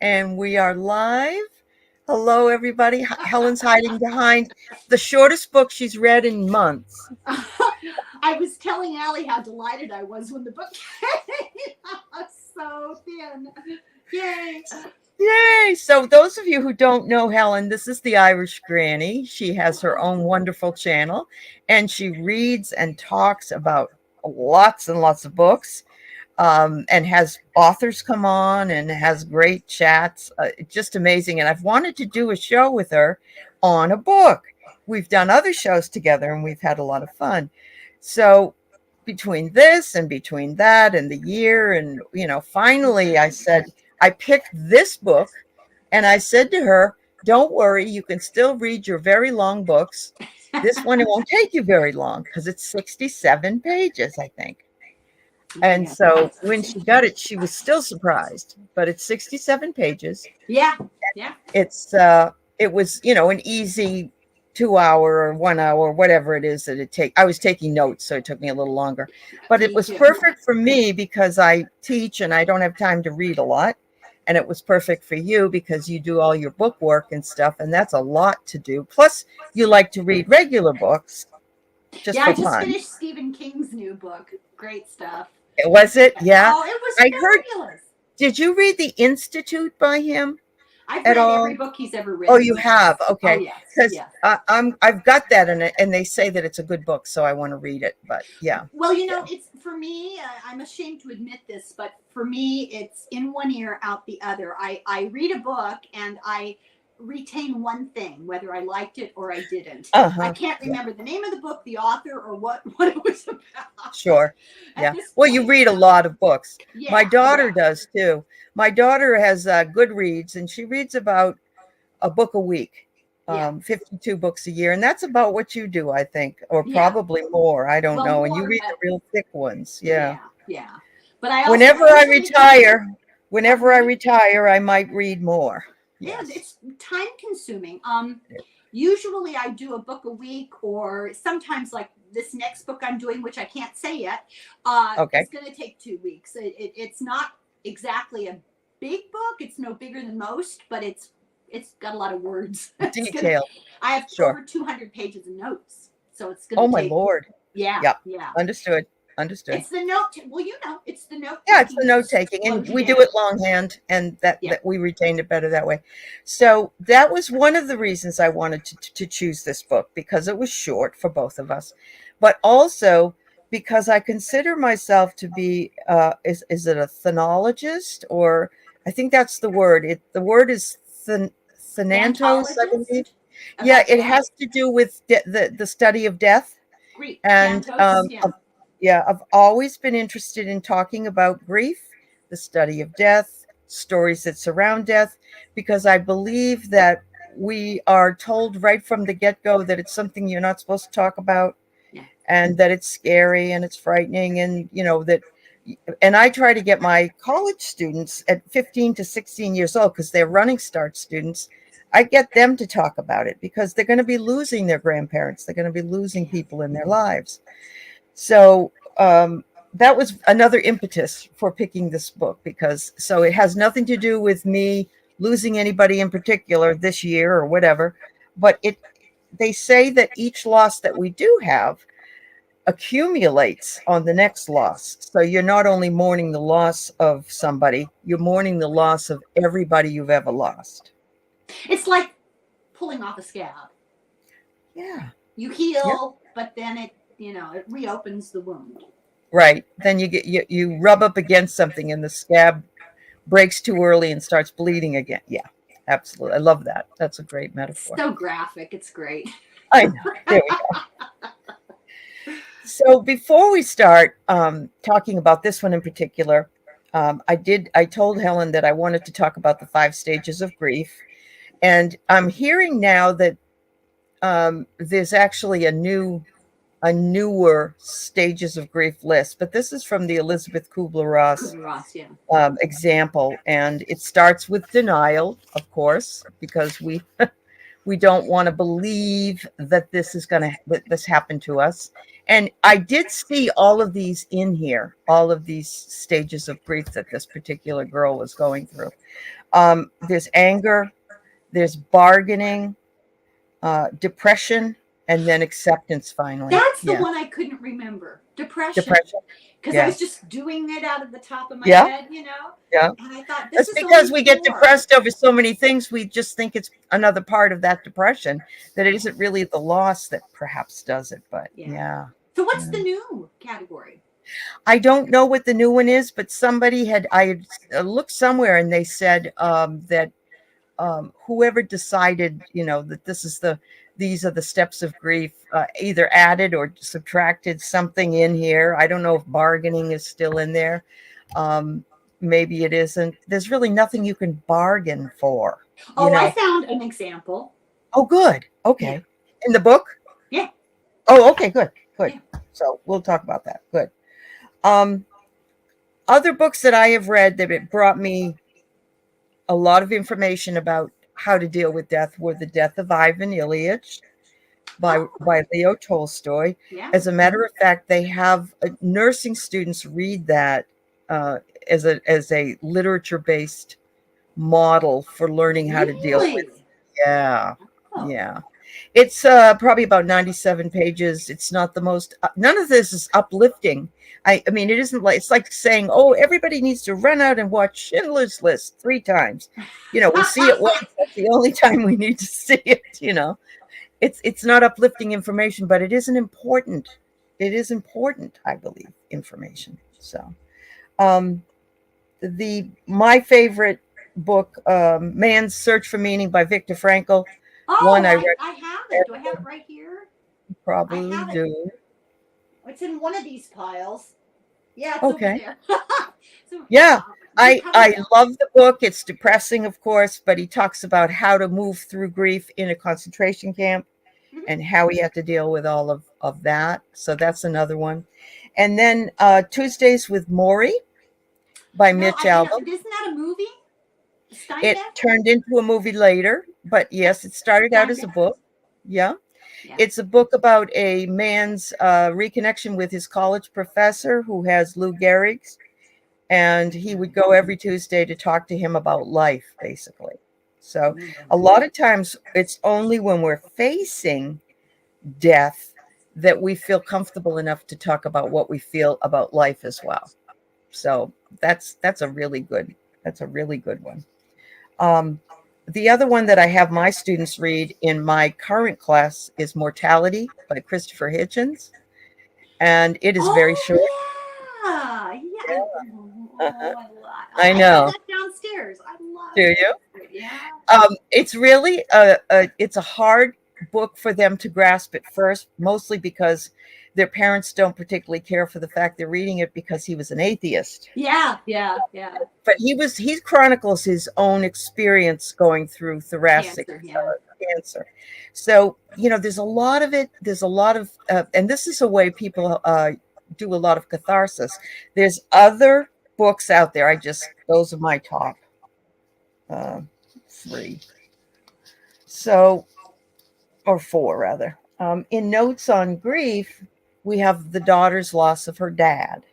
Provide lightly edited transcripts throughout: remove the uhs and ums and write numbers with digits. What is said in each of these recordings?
And we are live. Hello, everybody. Helen's hiding behind the shortest book she's read in months. I was telling Allie how delighted I was when the book came out. So thin. Yay. Yay! So, those of you who don't know Helen, this is the Irish Granny. She has her own wonderful channel and she reads and talks about lots and lots of books. And has authors come on and has great chats. Just amazing. And I've wanted to do a show with her on a book. We've done other shows together and we've had a lot of fun. So between this and between that and the year, and, finally I said, I picked this book and I said to her, don't worry, you can still read your very long books. This one, it won't take you very long because it's 67 pages, I think. And so when she got it, she was still surprised, but it's 67 pages. Yeah. It was, an easy 2 hour or 1 hour, whatever it is that it takes. I was taking notes, so it took me a little longer, but it was perfect for me because I teach and I don't have time to read a lot. And it was perfect for you because you do all your book work and stuff. And that's a lot to do. Plus you like to read regular books. I just finished Stephen King's new book. Great stuff. Was it? Yeah. Oh, it was fabulous. Did you read The Institute by him? I've read every book he's ever written. Oh, you have? Okay. Oh, yes. Because I've got that in it, and they say that it's a good book, so I want to read it. But yeah. Well, it's for me. I'm ashamed to admit this, but for me, it's in one ear, out the other. I read a book and I retain one thing, whether I liked it or I didn't. I can't remember the name of the book, the author, or what it was about. Sure. Yeah. Well, you read a lot of books. Yeah, my daughter does too. My daughter has Goodreads, and she reads about a book a week, 52 books a year. And that's about what you do, I think, or probably more. I don't know. And you read the real thick ones. Yeah. But I also whenever I retire, I might read more. Yes. Yeah, it's time consuming. Usually I do a book a week, or sometimes like this next book I'm doing, which I can't say yet. It's going to take 2 weeks. It's not exactly a big book. It's no bigger than most, but it's got a lot of words. Detail. I have over 200 pages of notes, so it's going to. Oh my Lord! Yeah. Understood. It's the note. Well, it's the note. Yeah, it's the note taking, and we do it longhand, and that we retain it better that way. So that was one of the reasons I wanted to choose this book, because it was short for both of us, but also because I consider myself to be is it a phenologist, or I think that's the word. The word is thanatologist, I believe. Yeah, it has to do with the study of death. Great. And I've always been interested in talking about grief, the study of death, stories that surround death, because I believe that we are told right from the get-go that it's something you're not supposed to talk about, and that it's scary and it's frightening, and and I try to get my college students at 15 to 16 years old, because they're running start students, I get them to talk about it, because they're going to be losing their grandparents. They're going to be losing people in their lives. So that was another impetus for picking this book, because it has nothing to do with me losing anybody in particular this year or whatever, but they say that each loss that we do have accumulates on the next loss. So you're not only mourning the loss of somebody, you're mourning the loss of everybody you've ever lost. It's like pulling off a scab. Yeah. You heal, but then it reopens the wound. Right. Then you rub up against something and the scab breaks too early and starts bleeding again. Yeah, absolutely. I love that. That's a great metaphor. So graphic. It's great. I know. There we go. So before we start talking about this one in particular, I told Helen that I wanted to talk about the 5 stages of grief. And I'm hearing now that there's actually a newer stages of grief list, but this is from the Elizabeth Kubler-Ross example, and it starts with denial, of course, because we We don't want to believe that that this happened to us. And I did see all of these in here, all of these stages of grief that this particular girl was going through. There's anger, there's bargaining, depression, and then acceptance finally. That's the one I couldn't remember. Depression. Because I was just doing it out of the top of my head, you know? Yeah. And I thought, this is because we get depressed over so many things. We just think it's another part of that depression, that it isn't really the loss that perhaps does it. But yeah. So what's the new category? I don't know what the new one is, but I looked somewhere and they said that whoever decided, that these are the steps of grief, either added or subtracted something in here. I don't know if bargaining is still in there. Maybe it isn't. There's really nothing you can bargain for. I found an example. Oh, good. Okay. Yeah. In the book? Yeah. Oh, okay, good. Yeah. So we'll talk about that. Good. Other books that I have read that it brought me a lot of information about how to deal with death were The Death of Ivan Ilyich by Leo Tolstoy. Yeah. As a matter of fact, they have nursing students read that as a literature-based model for learning how to deal with. Yeah. Oh. Yeah. It's probably about 97 pages. It's not the most, none of this is uplifting. I mean, it isn't like, it's like saying, oh, everybody needs to run out and watch Schindler's List 3 times. We see it once. That's the only time we need to see it, It's not uplifting information, but it isn't important. It is important, I believe, information. So, my favorite book, Man's Search for Meaning by Viktor Frankl. Oh, one I have it. Do I have it right here? You probably do. It's in one of these piles. Yeah, it's over there. So, yeah, I love the book. It's depressing, of course, but he talks about how to move through grief in a concentration camp and how he had to deal with all of that. So that's another one. And then Tuesdays with Morrie by Mitch Albom. Isn't that a movie? It turned into a movie later, but yes, it started out as a book. Yeah. It's a book about a man's reconnection with his college professor who has Lou Gehrig's, and he would go every Tuesday to talk to him about life, basically. So a lot of times it's only when we're facing death that we feel comfortable enough to talk about what we feel about life as well. So that's a really good one. The other one that I have my students read in my current class is Mortality by Christopher Hitchens. And it is very short. Yeah. I know. I have that downstairs. I love it. Do you? Yeah. It's really it's a hard book for them to grasp at first, mostly because their parents don't particularly care for the fact they're reading it because he was an atheist. Yeah. But he chronicles his own experience going through thoracic cancer. So, there's a lot of it. There's a lot of, and this is a way people do a lot of catharsis. There's other books out there. Those are my top 3. So, or 4 rather. In Notes on Grief, we have the daughter's loss of her dad.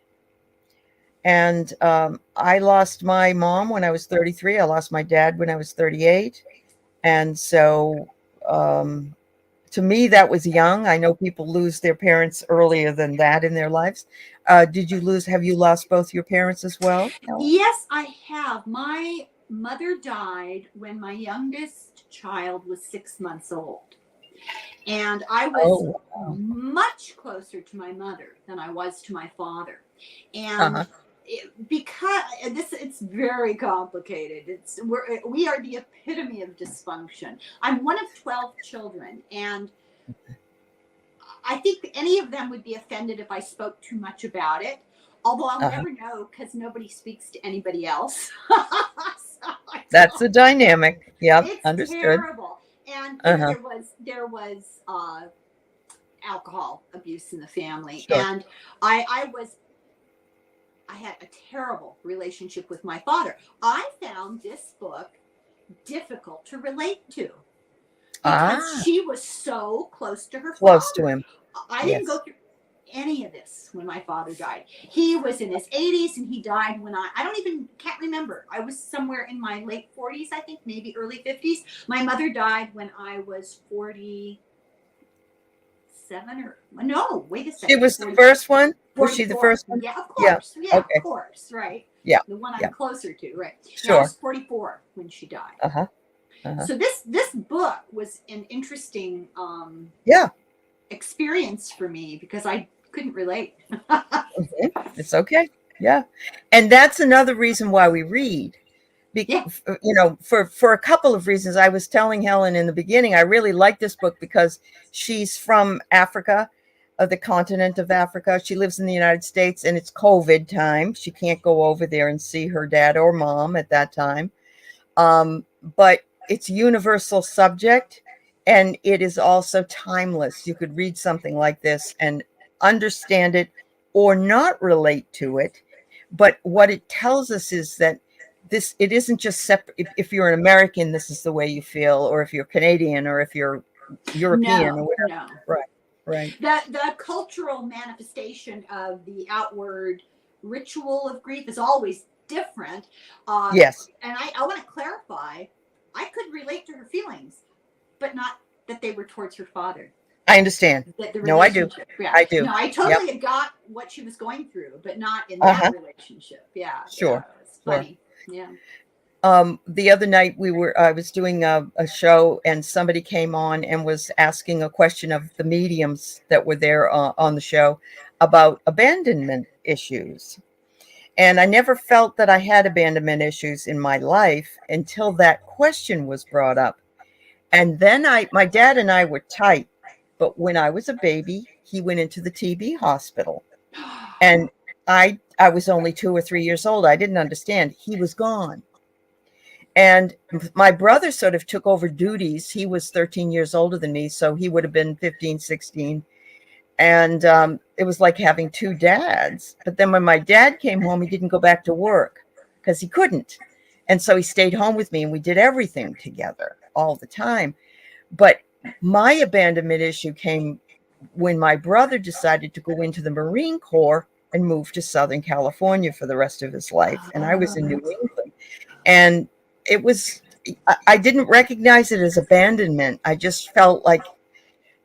And I lost my mom when I was 33. I lost my dad when I was 38. And so to me, that was young. I know people lose their parents earlier than that in their lives. Have you lost both your parents as well? Yes, I have. My mother died when my youngest child was 6 months old. And I was much closer to my mother than I was to my father. And because it's very complicated. We are the epitome of dysfunction. I'm one of 12 children, and I think any of them would be offended if I spoke too much about it. Although I'll never know because nobody speaks to anybody else. That's a dynamic. Yeah, it's understood. Terrible. And there was alcohol abuse in the family, and I had a terrible relationship with my father. I found this book difficult to relate to. because she was so close to her close to father. him. I didn't go through any of this when my father died. He was in his 80s and he died when can't remember. I was somewhere in my late 40s, I think, maybe early 50s. My mother died when I was 47 wait a second. She was the first one? 44. Was she the first one? Yeah, of course. Yeah, okay. Of course, right. Yeah. The one I'm closer to, right. Sure. I was 44 when she died. So this book was an interesting experience for me because I couldn't relate. It's okay. Yeah. And that's another reason why we read. For a couple of reasons. I was telling Helen in the beginning, I really like this book because she's from Africa, the continent of Africa. She lives in the United States and it's COVID time. She can't go over there and see her dad or mom at that time. But it's universal subject and it is also timeless. You could read something like this and understand it or not relate to it. But what it tells us is that it isn't just separate. If you're an American, this is the way you feel, or if you're Canadian, or if you're European, or whatever. No. Right. The cultural manifestation of the outward ritual of grief is always different. Yes. And I want to clarify, I could relate to her feelings, but not that they were towards her father. I understand. No, I do. Yeah. I do. No, I totally got what she was going through, but not in that relationship. Yeah. Sure. Yeah, it's funny. Yeah. The other night I was doing a show and somebody came on and was asking a question of the mediums that were there on the show about abandonment issues. And I never felt that I had abandonment issues in my life until that question was brought up. And then my dad and I were tight, but when I was a baby, he went into the TB hospital and I was only 2 or 3 years old. I didn't understand. He was gone. And my brother sort of took over duties. He was 13 years older than me, so he would have been 15, 16. And it was like having two dads. But then when my dad came home, he didn't go back to work because he couldn't. And so he stayed home with me and we did everything together all the time. But my abandonment issue came when my brother decided to go into the Marine Corps and move to Southern California for the rest of his life. And I was in New England. And it was, I didn't recognize it as abandonment. I just felt like,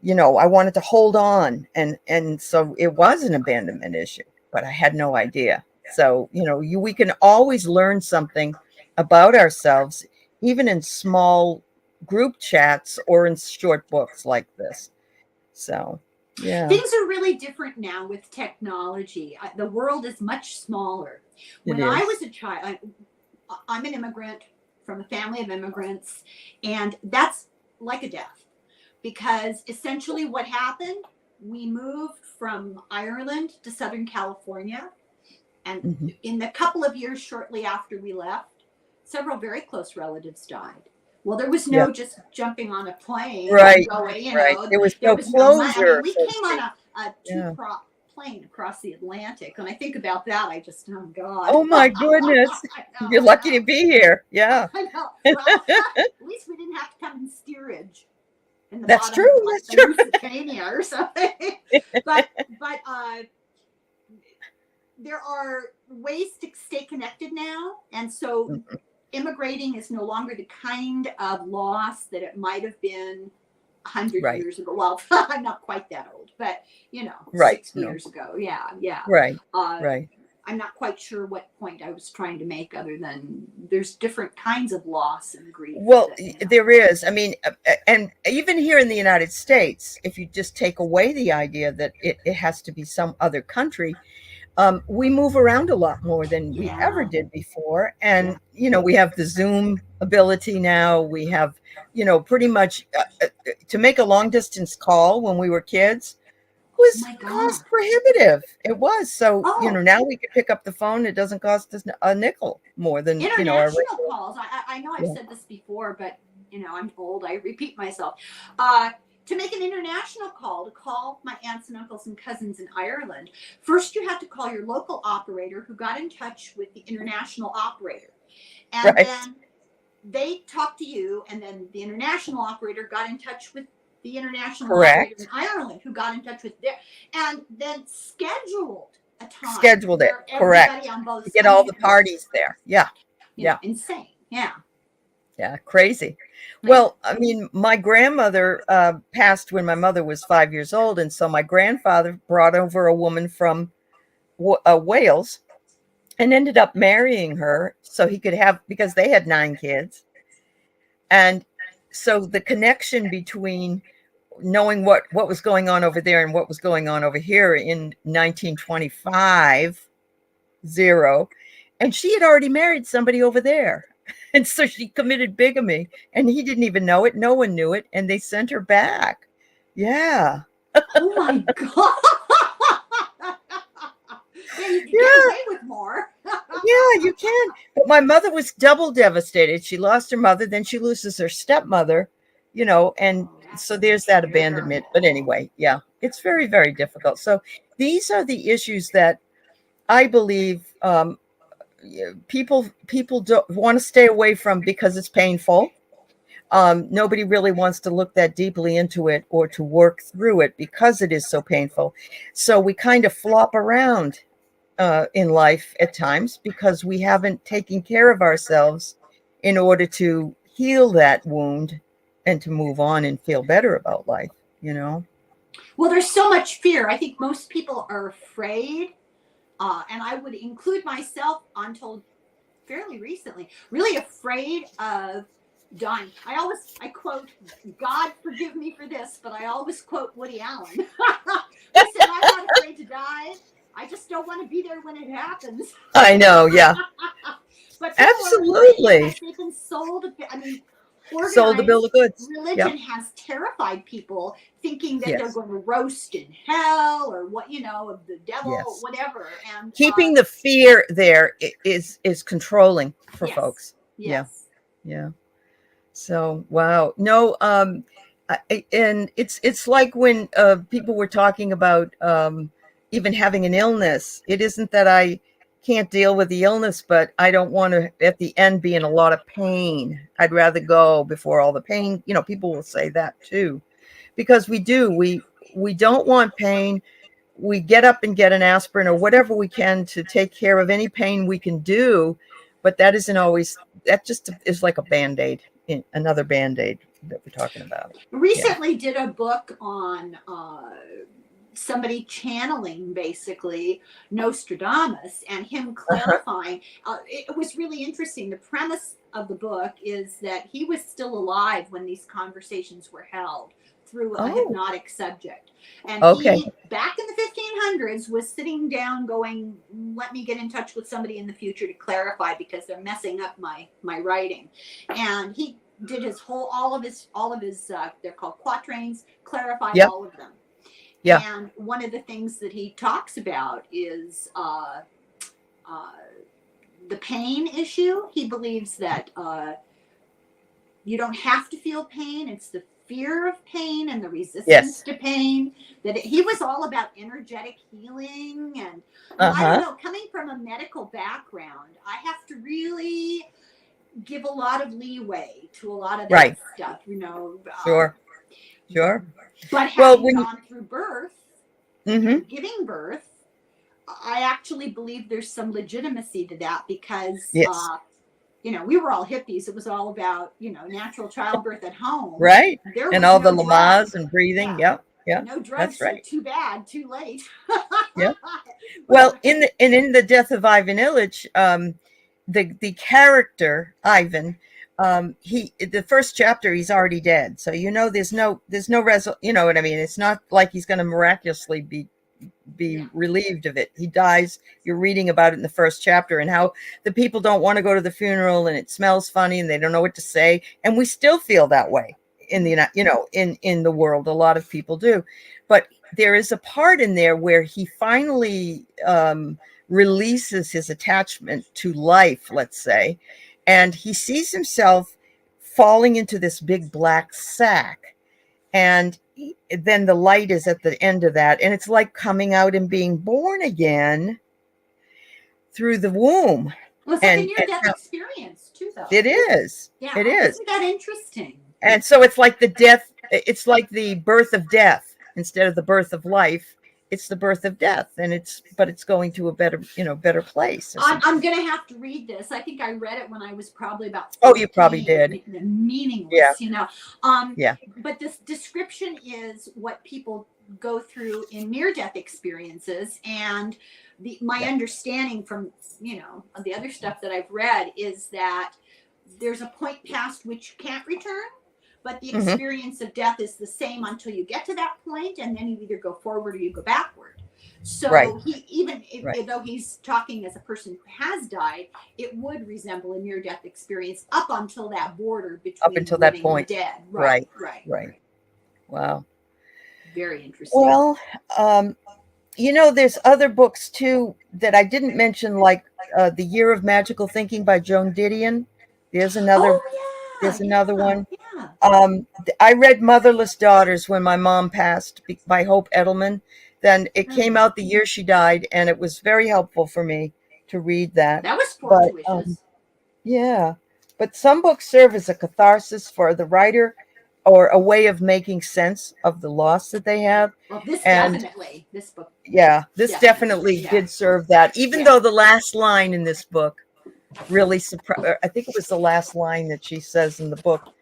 I wanted to hold on. And so it was an abandonment issue, but I had no idea. So, we can always learn something about ourselves, even in small group chats or in short books like this. So, yeah. Things are really different now with technology. The world is much smaller. When I was a child, I'm an immigrant from a family of immigrants, and that's like a death because essentially what happened, we moved from Ireland to Southern California, and in the couple of years shortly after we left, several very close relatives died. Well, there was no just jumping on a plane and going, There was no closure. We came on a two-prop plane across the Atlantic, and I think about that, I just, oh God. Oh my goodness. You're lucky to be here. Yeah. I know. Well, at least we didn't have to come in steerage. In the That's bottom true. Of, like, That's true. Lusitania or something. but there are ways to stay connected now, and so immigrating is no longer the kind of loss that it might have been 100 years ago. Well, I'm not quite that old, but 60 years ago. Yeah. Right. I'm not quite sure what point I was trying to make other than there's different kinds of loss and grief. Well, there is. I mean, and even here in the United States, if you just take away the idea that it has to be some other country, we move around a lot more than we ever did before. And, we have the Zoom ability now. We have, pretty much to make a long distance call when we were kids was cost prohibitive. It was. So, now we can pick up the phone. It doesn't cost us a nickel more than, international calls. I know I've said this before, but, I'm old. I repeat myself. To make an international call, to call my aunts and uncles and cousins in Ireland, first you have to call your local operator who got in touch with the international operator. And then they talked to you, and then the international operator got in touch with the international operator in Correct. Ireland, who got in touch with their, and then scheduled a time Scheduled it. where Correct. everybody on both To get all the sides, parties there. Yeah. Yeah. insane. Yeah. Yeah. Crazy. Yeah. Well, I mean, my grandmother passed when my mother was 5 years old. And so my grandfather brought over a woman from Wales and ended up marrying her so he could have, because they had 9 kids. And so the connection between knowing what was going on over there and what was going on over here in 1925, and she had already married somebody over there. And so she committed bigamy, and he didn't even know it. No one knew it, and they sent her back. Yeah. Oh my God. Yeah, you can get away with more. Yeah, you can. But my mother was double devastated. She lost her mother, then she loses her stepmother, and so there's that abandonment. But anyway, yeah, it's very, very difficult. So these are the issues that I believe people don't want to stay away from because it's painful. Nobody really wants to look that deeply into it or to work through it because it is so painful. So we kind of flop around in life at times because we haven't taken care of ourselves in order to heal that wound and to move on and feel better about life, Well, there's so much fear. I think most people are afraid, and I would include myself until fairly recently, really afraid of dying. I quote, God forgive me for this, but I always quote Woody Allen. He said, I'm not afraid to die. I just don't want to be there when it happens. I know, yeah. But absolutely. They've been sold. I mean, sold the bill of goods. Religion has terrified people, thinking that they're going to roast in hell or what, of the devil, whatever. And keeping the fear there is controlling for folks. Yes. Yeah. So wow. No, and it's like when people were talking about even having an illness. It isn't that I can't deal with the illness, but I don't want to at the end be in a lot of pain. I'd rather go before all the pain. People will say that too, because we don't want pain. We get up and get an aspirin or whatever we can to take care of any pain we can do, but that isn't always. That just is like a Band-Aid, another Band-Aid that we're talking about. Recently did a book on somebody channeling basically Nostradamus and him clarifying. It was really interesting. The premise of the book is that he was still alive when these conversations were held through a hypnotic subject. And he, back in the 1500s, was sitting down going, let me get in touch with somebody in the future to clarify because they're messing up my writing. And he did all of his they're called quatrains, clarified all of them. Yeah. And one of the things that he talks about is the pain issue. He believes that you don't have to feel pain. It's the fear of pain and the resistance to pain. He was all about energetic healing. And I don't know, coming from a medical background, I have to really give a lot of leeway to a lot of that stuff, Sure. But having gone through birth, giving birth, I actually believe there's some legitimacy to that because, we were all hippies. It was all about, natural childbirth at home. Right. And all the Lamaze and breathing. Yeah. No drugs. That's right. Too bad. Too late. Yeah. Well, in the Death of Ivan Illich, the character Ivan, the first chapter he's already dead, so there's no you know what I mean. It's not like he's going to miraculously be relieved of it. He dies. You're reading about it in the first chapter and how the people don't want to go to the funeral and it smells funny and they don't know what to say, and we still feel that way in the in the world. A lot of people do, but there is a part in there where he finally releases his attachment to life, let's say, and he sees himself falling into this big black sack, and then the light is at the end of that, and it's like coming out and being born again through the womb. Well, it's like a near-death experience too, though. It is. Yeah. It is. Isn't that interesting? And so it's like the death. It's like the birth of death instead of the birth of life. It's the birth of death, and it's going to a better, better place. I'm going to have to read this. I think I read it when I was probably about 14. Oh, you probably did. Meaningless, Yeah. But this description is what people go through in near-death experiences, and my understanding from the other stuff that I've read is that there's a point past which you can't return, but the experience of death is the same until you get to that point, and then you either go forward or you go backward. So though he's talking as a person who has died, it would resemble a near-death experience up until that border between that point. And dead. Right. Wow. Very interesting. Well, there's other books too that I didn't mention, like The Year of Magical Thinking by Joan Didion. There's another. There's another one. Yeah. I read Motherless Daughters when my mom passed by Hope Edelman. Then it came out the year she died, and it was very helpful for me to read that. That was fortuitous. Yeah. But some books serve as a catharsis for the writer or a way of making sense of the loss that they have. Well, this book. Yeah, this definitely did serve that, even though the last line in this book really I think it was the last line that she says in the book,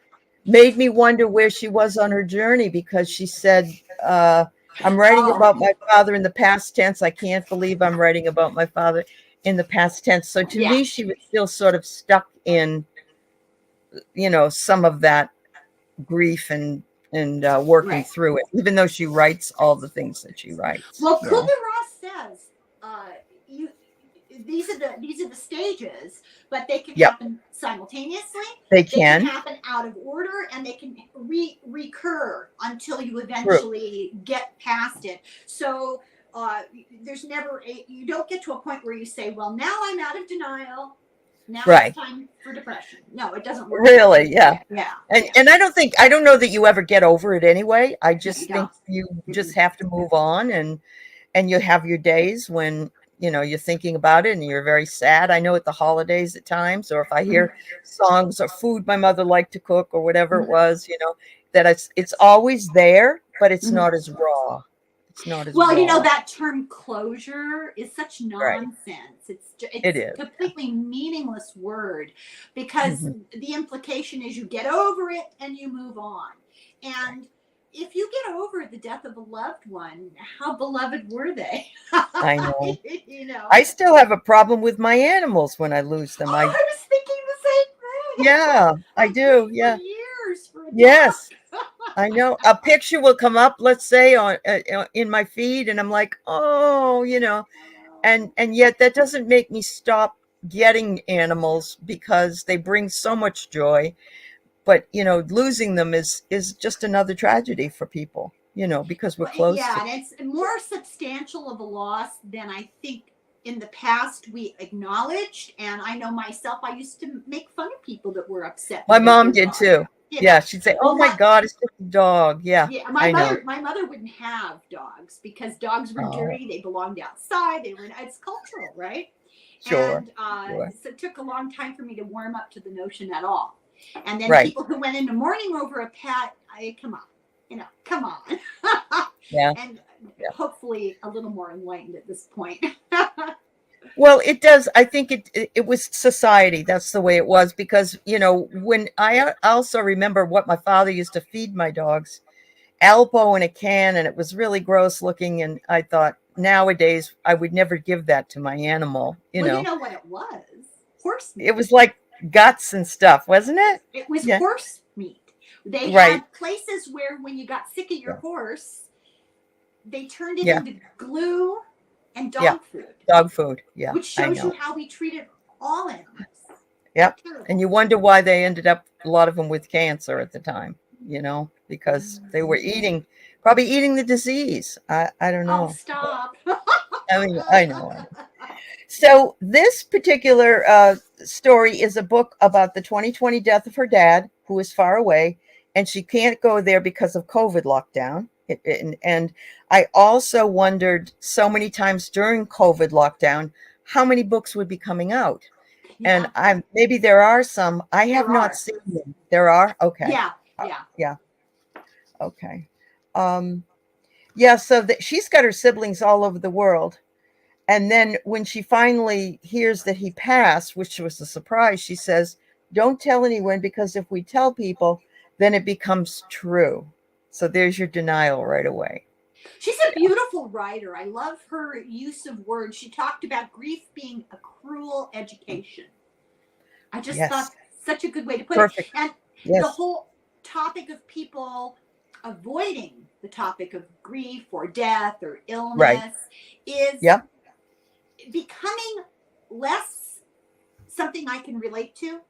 made me wonder where she was on her journey, because she said, I'm writing about my father in the past tense. I can't believe I'm writing about my father in the past tense. So to me, she was still sort of stuck in, some of that grief and working through it, even though she writes all the things that she writes. Well, Kubler-Ross says, these are the stages, but they can happen simultaneously. They can happen out of order, and they can recur until you eventually get past it. So there's never you don't get to a point where you say, well, now I'm out of denial. Now it's time for depression. No, it doesn't work. Really, yeah. And I don't know that you ever get over it anyway. I just think you just have to move on, and you have your days when you're thinking about it and you're very sad. I know at the holidays at times, or if I hear songs or food my mother liked to cook or whatever it was, that it's always there, but it's not as raw. It's not as raw. That term closure is such nonsense. It's a completely meaningless word, because the implication is you get over it and you move on. And if you get over the death of a loved one, how beloved were they? I know. I still have a problem with my animals when I lose them. I was thinking the same thing. Yeah, I do. Yeah. For years. Yes. I know. A picture will come up, let's say, on in my feed, and I'm like, oh, and yet that doesn't make me stop getting animals, because they bring so much joy. But losing them is just another tragedy for people, because we're close. Yeah, and it's more substantial of a loss than I think in the past we acknowledged. And I know myself, I used to make fun of people that were upset. My mom did too. Yeah, she'd say, "Oh my God, it's just a dog." Yeah, my mother wouldn't have dogs because dogs were dirty. They belonged outside. It's cultural, right? Sure. And so it took a long time for me to warm up to the notion at all. And then people who went into mourning over a pet, come on. Yeah. And hopefully a little more enlightened at this point. Well, it does. I think it was society. That's the way it was, because, when I also remember what my father used to feed my dogs, Alpo in a can, and it was really gross looking. And I thought, nowadays I would never give that to my animal. You know what it was? Horse meat. It was like guts and stuff, wasn't it? It was horse meat. They had places where when you got sick of your horse, they turned it into glue and dog food. Dog food, yeah. Which shows you how we treated all animals. Yep. And you wonder why they ended up, a lot of them, with cancer at the time, because they were probably eating the disease. I don't know. Oh, stop. I know. So this particular story is a book about the 2020 death of her dad, who is far away, and she can't go there because of COVID lockdown. And I also wondered so many times during COVID lockdown, how many books would be coming out. And Yeah. maybe there are some. I have not There are. seen them. There are? Okay. Yeah. Yeah. Yeah. Okay. Yeah, so she's got her siblings all over the world. And then when she finally hears that he passed, which was a surprise, she says, "Don't tell anyone, because if we tell people, then it becomes true." So there's your denial right away. She's a beautiful writer. I love her use of words. She talked about grief being a cruel education. I just Yes. thought such a good way to put it. Perfect. And the Yes. whole topic of people avoiding the topic of grief or death or Right. illness is Yep. becoming less something I can relate to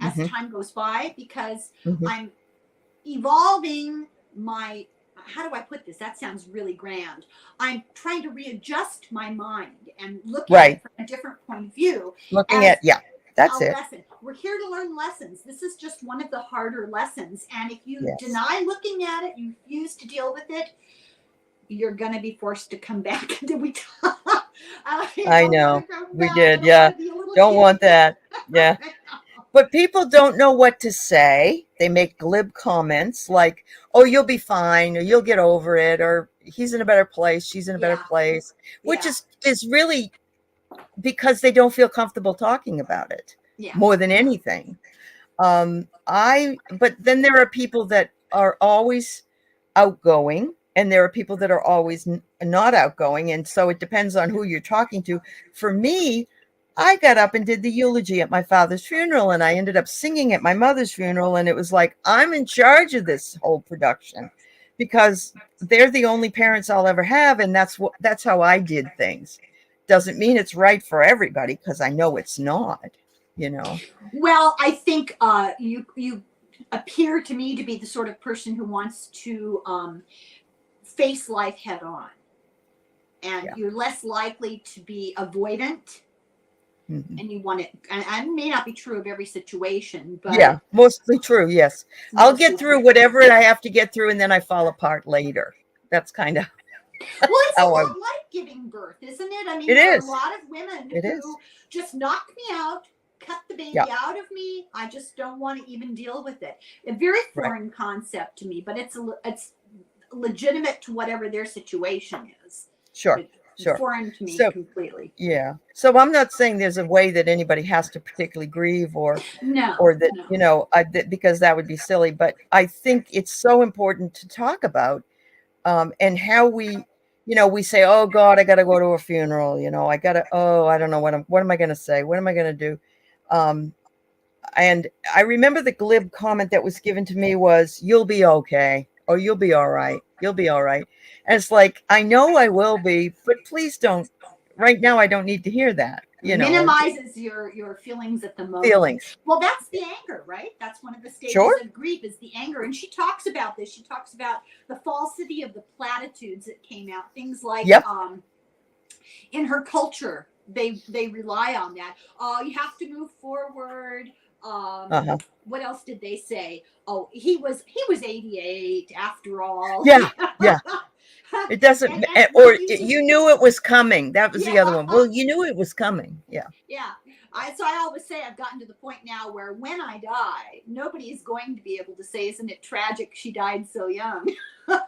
as Mm-hmm. time goes by, because Mm-hmm. I'm evolving my, how do I put this? That sounds really grand. I'm trying to readjust my mind and look at it from a different point of view. Looking at, yeah, that's it. Lesson. We're here to learn lessons. This is just one of the harder lessons. And if you Yes. deny looking at it, you refuse to deal with it, you're going to be forced to come back. Did we talk? I know. We did. Yeah. Don't want that. Yeah. But people don't know what to say. They make glib comments like, "Oh, you'll be fine," or "You'll get over it," or "He's in a better place, she's in a better place," which is really because they don't feel comfortable talking about it more than anything. But then there are people that are always outgoing, and there are people that are always not outgoing. And so it depends on who you're talking to. For me, I got up and did the eulogy at my father's funeral, and I ended up singing at my mother's funeral. And it was like, I'm in charge of this whole production because they're the only parents I'll ever have. And that's how I did things. Doesn't mean it's right for everybody, because I know it's not, Well, I think you appear to me to be the sort of person who wants to face life head on, and you're less likely to be avoidant. Mm-hmm. And you want it, and it may not be true of every situation, but yeah, mostly true. Yes, I'll get through whatever I have to get through, and then I fall apart later. That's kind of well, it's a lot like giving birth, isn't it? I mean, there are a lot of women who just knock me out, cut the baby out of me. I just don't want to even deal with it. A very foreign concept to me, but it's legitimate to whatever their situation is. Sure. Foreign to me completely. Yeah. So I'm not saying there's a way that anybody has to particularly grieve or that, because that would be silly. But I think it's so important to talk about and how we say, "Oh God, I got to go to a funeral. I got to, I don't know what am I going to say? What am I going to do?" And I remember the glib comment that was given to me was, "You'll be okay," or "You'll be all right. You'll be all right." And it's like, I know I will be, but please don't. Right now, I don't need to hear that. Minimizes your feelings at the moment. Feelings. Well, that's the anger, right? That's one of the stages of grief, is the anger. And she talks about this. She talks about the falsity of the platitudes that came out. Things like in her culture, they rely on that. You have to move forward. What else did they say? Oh, he was 88 after all. Yeah. It doesn't, you knew it was coming. That was the other one. Well, you knew it was coming. Yeah. So I always say I've gotten to the point now where when I die, nobody is going to be able to say, "Isn't it tragic she died so young?" Well,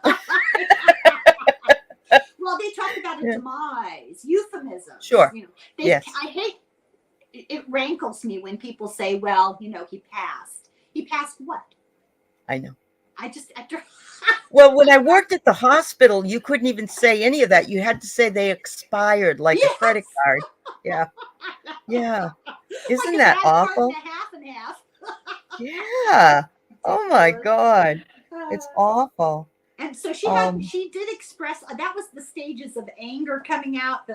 they talk about a demise, euphemism. Sure. I hate it. Rankles me when people say, "Well, he passed." He passed what? I know. Well, when I worked at the hospital, you couldn't even say any of that. You had to say they expired, like a credit card. Yeah. Isn't that awful? Half and half. Yeah. Oh my God. It's awful. And so she did express, that was the stages of anger coming out.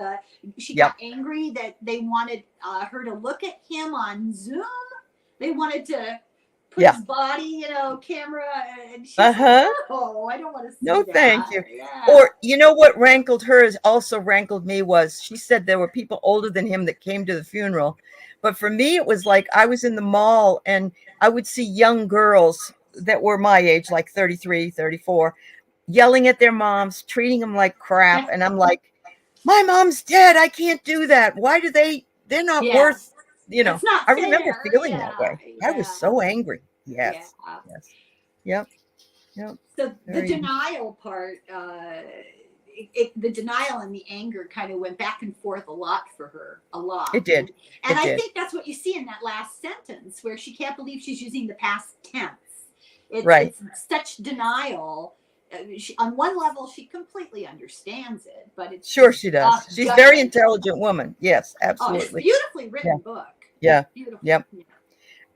She got angry that they wanted her to look at him on Zoom. They wanted to put his body, camera, and she said, "Oh, I don't want to see that." No, thank you. Or what rankled her also rankled me was, she said there were people older than him that came to the funeral. But for me, it was like I was in the mall and I would see young girls that were my age, like 33, 34, yelling at their moms, treating them like crap. And I'm like, my mom's dead. I can't do that. Why do they're not worth It's not I remember fair. feeling that way. I was so angry. Yeah. Yes. Yes. Yep. Yep. So the Very denial part, the denial and the anger kind of went back and forth a lot for her, a lot. It did. And It I did. think that's what you see in that last sentence where she can't believe she's using the past tense. Right. It's such denial. On one level, she completely understands it, but it's Sure she does. She's a very intelligent woman. Yes, Oh, absolutely. it's a beautifully written book. Yeah. Beautiful. Yep.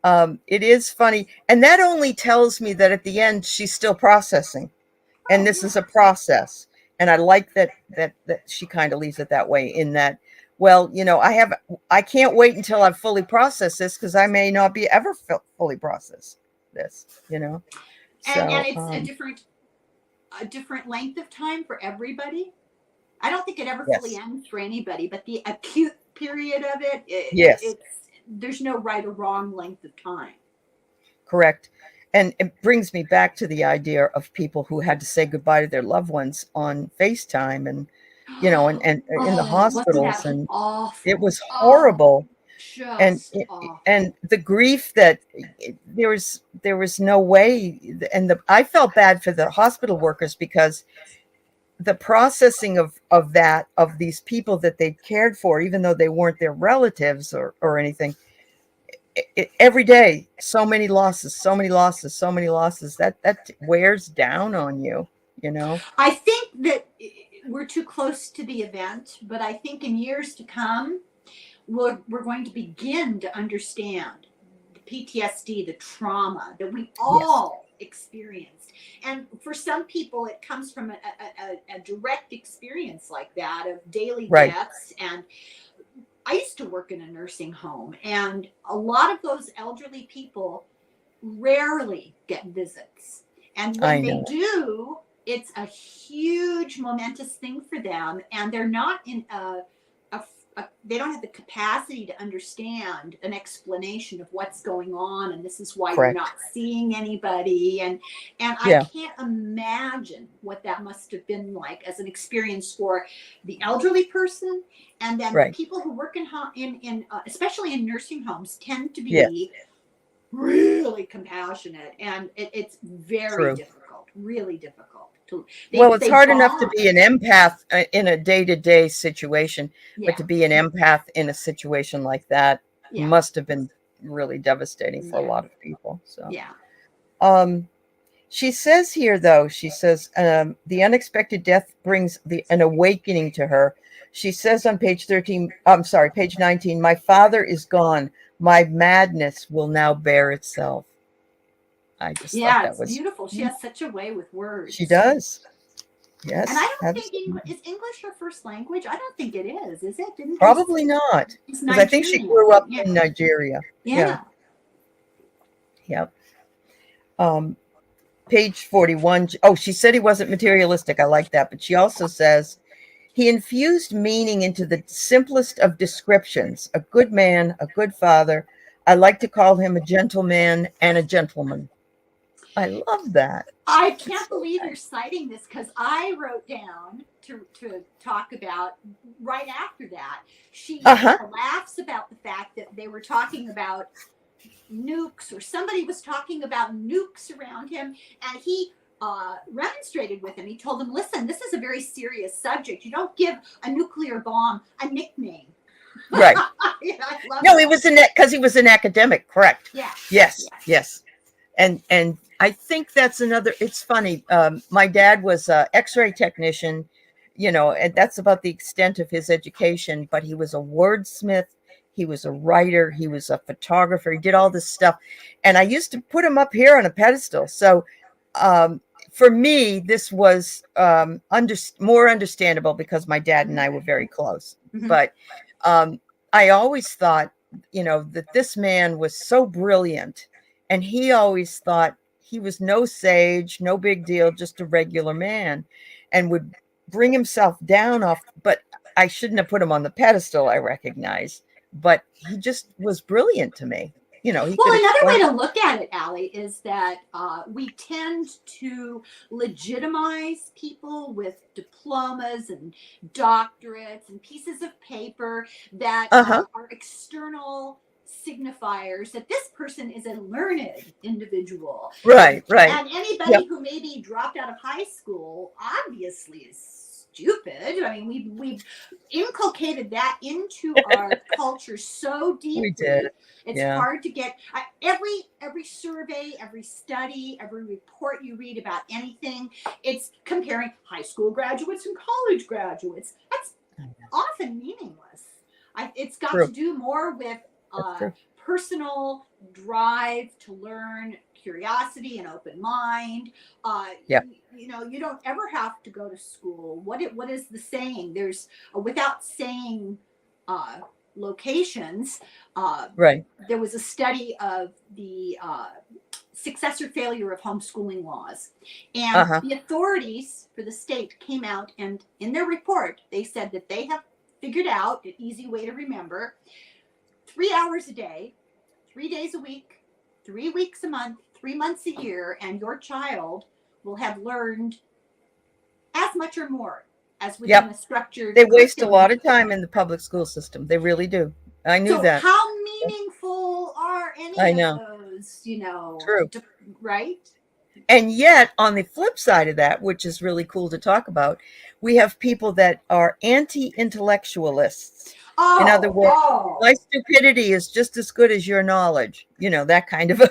Yeah. It is funny. And that only tells me that at the end, she's still processing. And this is a process. And I like that she kind of leaves it that way, in that, well, I can't wait until I've fully processed this, because I may not be ever fully processed this, And it's a different length of time for everybody. I don't think it ever fully ends for anybody, but the acute period of it, there's no right or wrong length of time. Correct. And it brings me back to the idea of people who had to say goodbye to their loved ones on FaceTime, and and in the hospitals, and awful. It was horrible. And awful. And the grief that there was no way, and I felt bad for the hospital workers, because the processing of these people that they cared for, even though they weren't their relatives or anything, every day, so many losses, that wears down on you. I think that we're too close to the event, but I think in years to come, we're going to begin to understand the PTSD, the trauma that we all experienced. And for some people, it comes from a direct experience like that of daily deaths. And I used to work in a nursing home, and a lot of those elderly people rarely get visits. And when they do, it's a huge momentous thing for them, and they're not in they don't have the capacity to understand an explanation of what's going on, and this is why you're not seeing anybody. And I can't imagine what that must have been like as an experience for the elderly person. And then the people who work in especially in nursing homes, tend to be really compassionate, and it's very difficult, really difficult. It's hard enough to be an empath in a day-to-day situation, but to be an empath in a situation like that must have been really devastating for a lot of people. So, she says here, though, the unexpected death brings an awakening to her. She says on page 19, my father is gone. My madness will now bear itself. I just thought that was beautiful. She has such a way with words. She does. Yes. And I don't think is English her first language. I don't think it is. Is it? Probably not. Because I think she grew up in Nigeria. Yeah. Yep. Page 41. Oh, she said he wasn't materialistic. I like that. But she also says he infused meaning into the simplest of descriptions. A good man, a good father. I like to call him a gentleman and a gentleman. I love that. I can't believe you're citing this, because I wrote down to talk about right after that. She laughs about the fact that they were talking about nukes, or somebody was talking about nukes around him, and he remonstrated with him. He told him, listen, this is a very serious subject. You don't give a nuclear bomb a nickname. Right. No, he was because he was an academic. Correct. Yeah. Yes. And I think that's another, it's funny. My dad was an X-ray technician, and that's about the extent of his education, but he was a wordsmith. He was a writer. He was a photographer. He did all this stuff. And I used to put him up here on a pedestal. So for me, this was more understandable because my dad and I were very close. Mm-hmm. But I always thought, that this man was so brilliant. And he always thought he was no sage, no big deal, just a regular man, and would bring himself down off. But I shouldn't have put him on the pedestal, I recognize. But he just was brilliant to me. Another way to look at it, Allie, is that we tend to legitimize people with diplomas and doctorates and pieces of paper that are external signifiers that this person is a learned individual. Right. And anybody who maybe dropped out of high school obviously is stupid. I mean, we've inculcated that into our culture so deeply. We did. It's hard to get every survey, every study, every report you read about anything. It's comparing high school graduates and college graduates. That's often meaningless. It's got to do more with personal drive to learn, curiosity, and open mind. You know, you don't ever have to go to school. What is the saying? There's without saying locations. There was a study of the success or failure of homeschooling laws, and the authorities for the state came out, and in their report they said that they have figured out an easy way to remember: 3 hours a day, 3 days a week, 3 weeks a month, 3 months a year, and your child will have learned as much or more as within a structured They waste a lot of time in the public school system. They really do. I knew that. How meaningful are any of those, you know? True. Right? And yet, on the flip side of that, which is really cool to talk about, we have people that are anti-intellectualists. In other words, my stupidity is just as good as your knowledge. You know, that kind of a...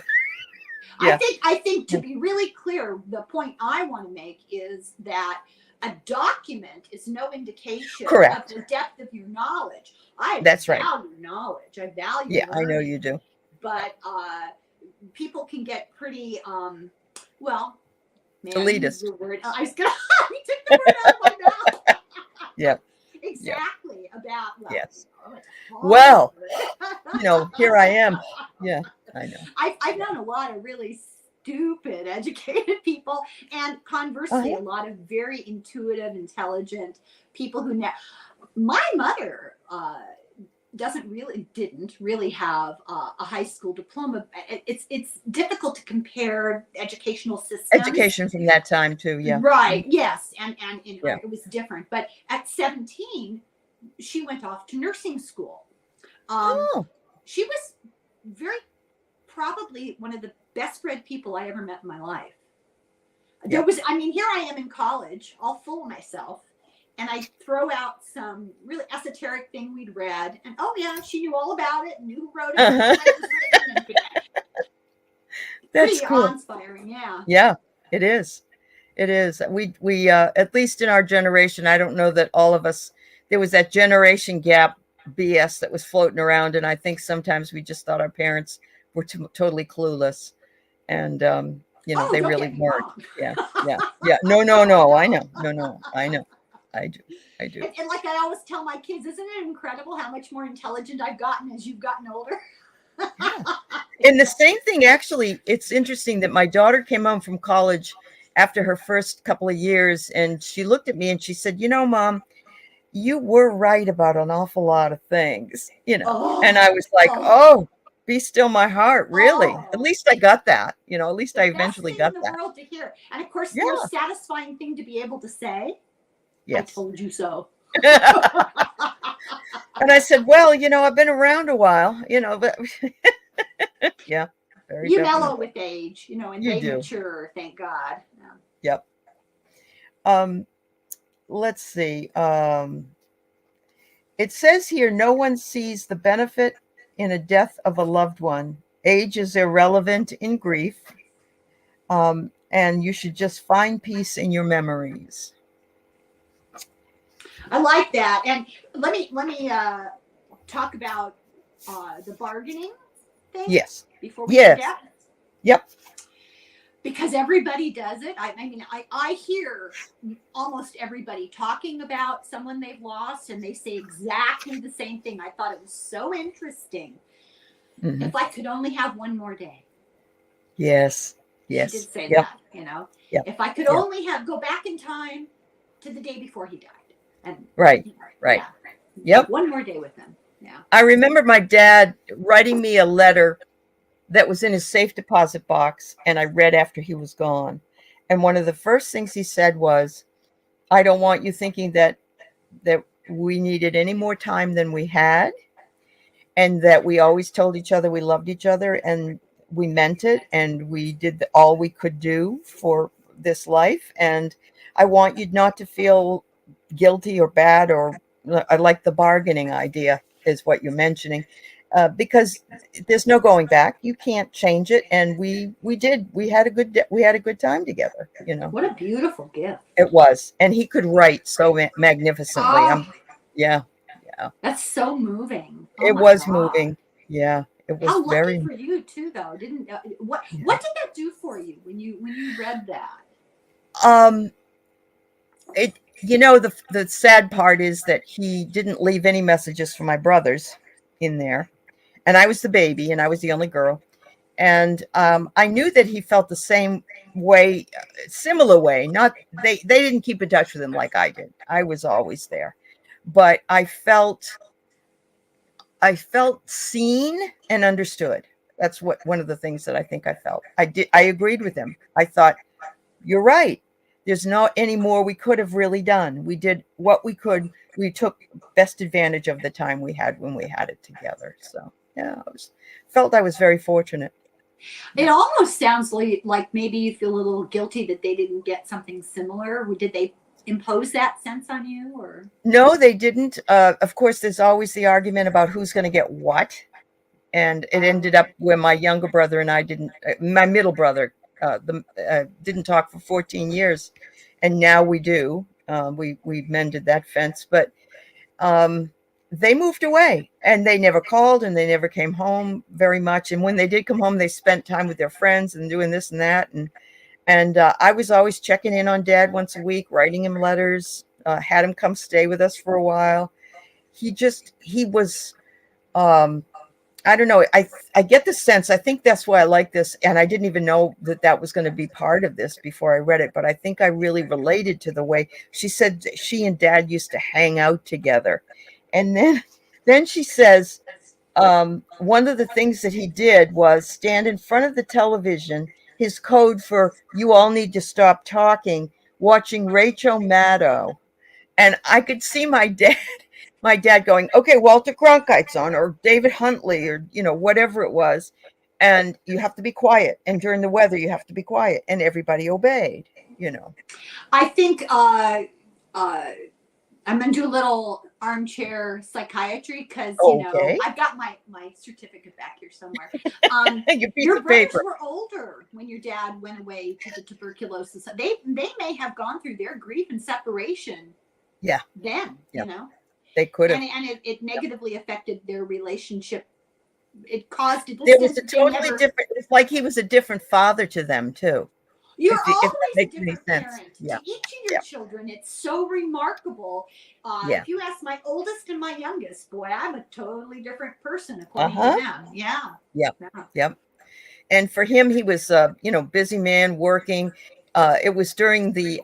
I think to be really clear, the point I want to make is that a document is no indication of the depth of your knowledge. I value knowledge. I value learning, I know you do. But people can get pretty elitist. I was gonna you took the word out of my mouth. Exactly. About well, you know, here I am. Yeah, I know. I've known a lot of really stupid educated people, and conversely a lot of very intuitive, intelligent people who my mother didn't really have a high school diploma. It's difficult to compare educational systems. Education from that time too, Right, yes, and it was different. But at 17, she went off to nursing school. She was probably one of the best read people I ever met in my life. Here I am in college, all full of myself, and I throw out some really esoteric thing we'd read, and she knew all about it, and knew who wrote it, and when it was written. That's pretty cool. awe-inspiring, Yeah, it is. It is. We at least in our generation, I don't know that all of us, there was that generation gap BS that was floating around, and I think sometimes we just thought our parents were totally clueless, and you know, they really weren't. Yeah. No. I know. No. I know. I do. And like I always tell my kids, isn't it incredible how much more intelligent I've gotten as you've gotten older? And the same thing, actually, it's interesting that my daughter came home from college after her first couple of years, and she looked at me and she said, you know, Mom, you were right about an awful lot of things, you know. And I was like, be still my heart, really. At least I got that, you know, at least I eventually got that. The world to hear. And of course, the most satisfying thing to be able to say, I told you so. And I said, well, you know, I've been around a while, you know, but you mellow with age, you know, and they mature, thank God. Let's see. It says here, no one sees the benefit in a death of a loved one. Age is irrelevant in grief. And you should just find peace in your memories. I like that. And let me talk about the bargaining thing. Yes. Before we get down. Yep. Because everybody does it. I mean, I hear almost everybody talking about someone they've lost, and they say exactly the same thing. I thought it was so interesting. Mm-hmm. If I could only have one more day. Yes. She did say that, you know. Yep. If I could only go back in time to the day before he died. And right. Yep. One more day with him. Yeah. I remember my dad writing me a letter that was in his safe deposit box, and I read after he was gone. And one of the first things he said was, I don't want you thinking that we needed any more time than we had. and that we always told each other we loved each other, and we meant it, and we did all we could do for this life. And I want you not to feel guilty or bad, or I like the bargaining idea is what you're mentioning, because there's no going back. You can't change it. And we had a good time together, you know. What a beautiful gift. It was. And he could write so magnificently. Oh, Yeah. that's so moving. Oh It my was God. moving. Yeah. It was How very. lucky for you too, though. Didn't what did that do for you when you read that? It, you know, the sad part is that he didn't leave any messages for my brothers in there, and I was the baby, and I was the only girl, and I knew that he felt the same way, similar way. Not they didn't keep in touch with him like I did. I was always there, but I felt seen and understood. That's what one of the things that I think I felt. I agreed with him. I thought, you're right. There's not any more we could have really done. We did what we could. We took best advantage of the time we had when we had it together. So yeah, felt I was very fortunate. It almost sounds like maybe you feel a little guilty that they didn't get something similar. Did they impose that sense on you, or? No, they didn't. Of course, there's always the argument about who's going to get what. And it ended up where my younger brother and I didn't, my middle brother, didn't talk for 14 years. And now we do. We mended that fence, but they moved away, and they never called, and they never came home very much. And when they did come home, they spent time with their friends and doing this and that. And I was always checking in on Dad once a week, writing him letters, had him come stay with us for a while. He was, I don't know. I get the sense, I think that's why I like this. And I didn't even know that was going to be part of this before I read it. But I think I really related to the way she said she and Dad used to hang out together. And then she says, one of the things that he did was stand in front of the television, his code for "you all need to stop talking," watching Rachel Maddow. And I could see my dad going, okay, Walter Cronkite's on, or David Huntley, or, you know, whatever it was. And you have to be quiet. And during the weather, you have to be quiet. And everybody obeyed, you know. I think I'm going to do a little armchair psychiatry because, you know, I've got my certificate back here somewhere. Your brothers were older when your dad went away to the tuberculosis. They may have gone through their grief and separation. Yeah. Then, you know. They could have. And it negatively affected their relationship. It caused a distance. There was a totally different, it's like he was a different father to them, too. You're always a different parent to each of your children. It's so remarkable. If you ask my oldest and my youngest, boy, I'm a totally different person according to them. Yeah. Yep. And for him, he was, busy man working. It was during the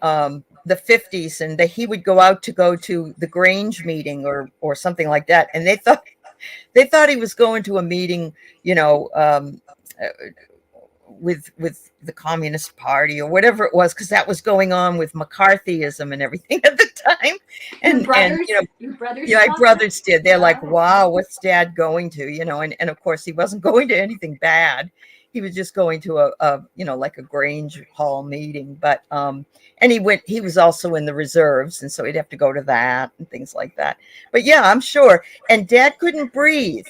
50s, and he would go to the Grange meeting or something like that. And they thought he was going to a meeting, with the Communist Party or whatever it was, because that was going on with McCarthyism and everything at the time. And your brothers, my brothers did. They're like, wow, what's Dad going to? And of course he wasn't going to anything bad. He was just going to a like a Grange Hall meeting. But and he was also in the reserves, and so he'd have to go to that and things like that. But yeah, I'm sure. And Dad couldn't breathe,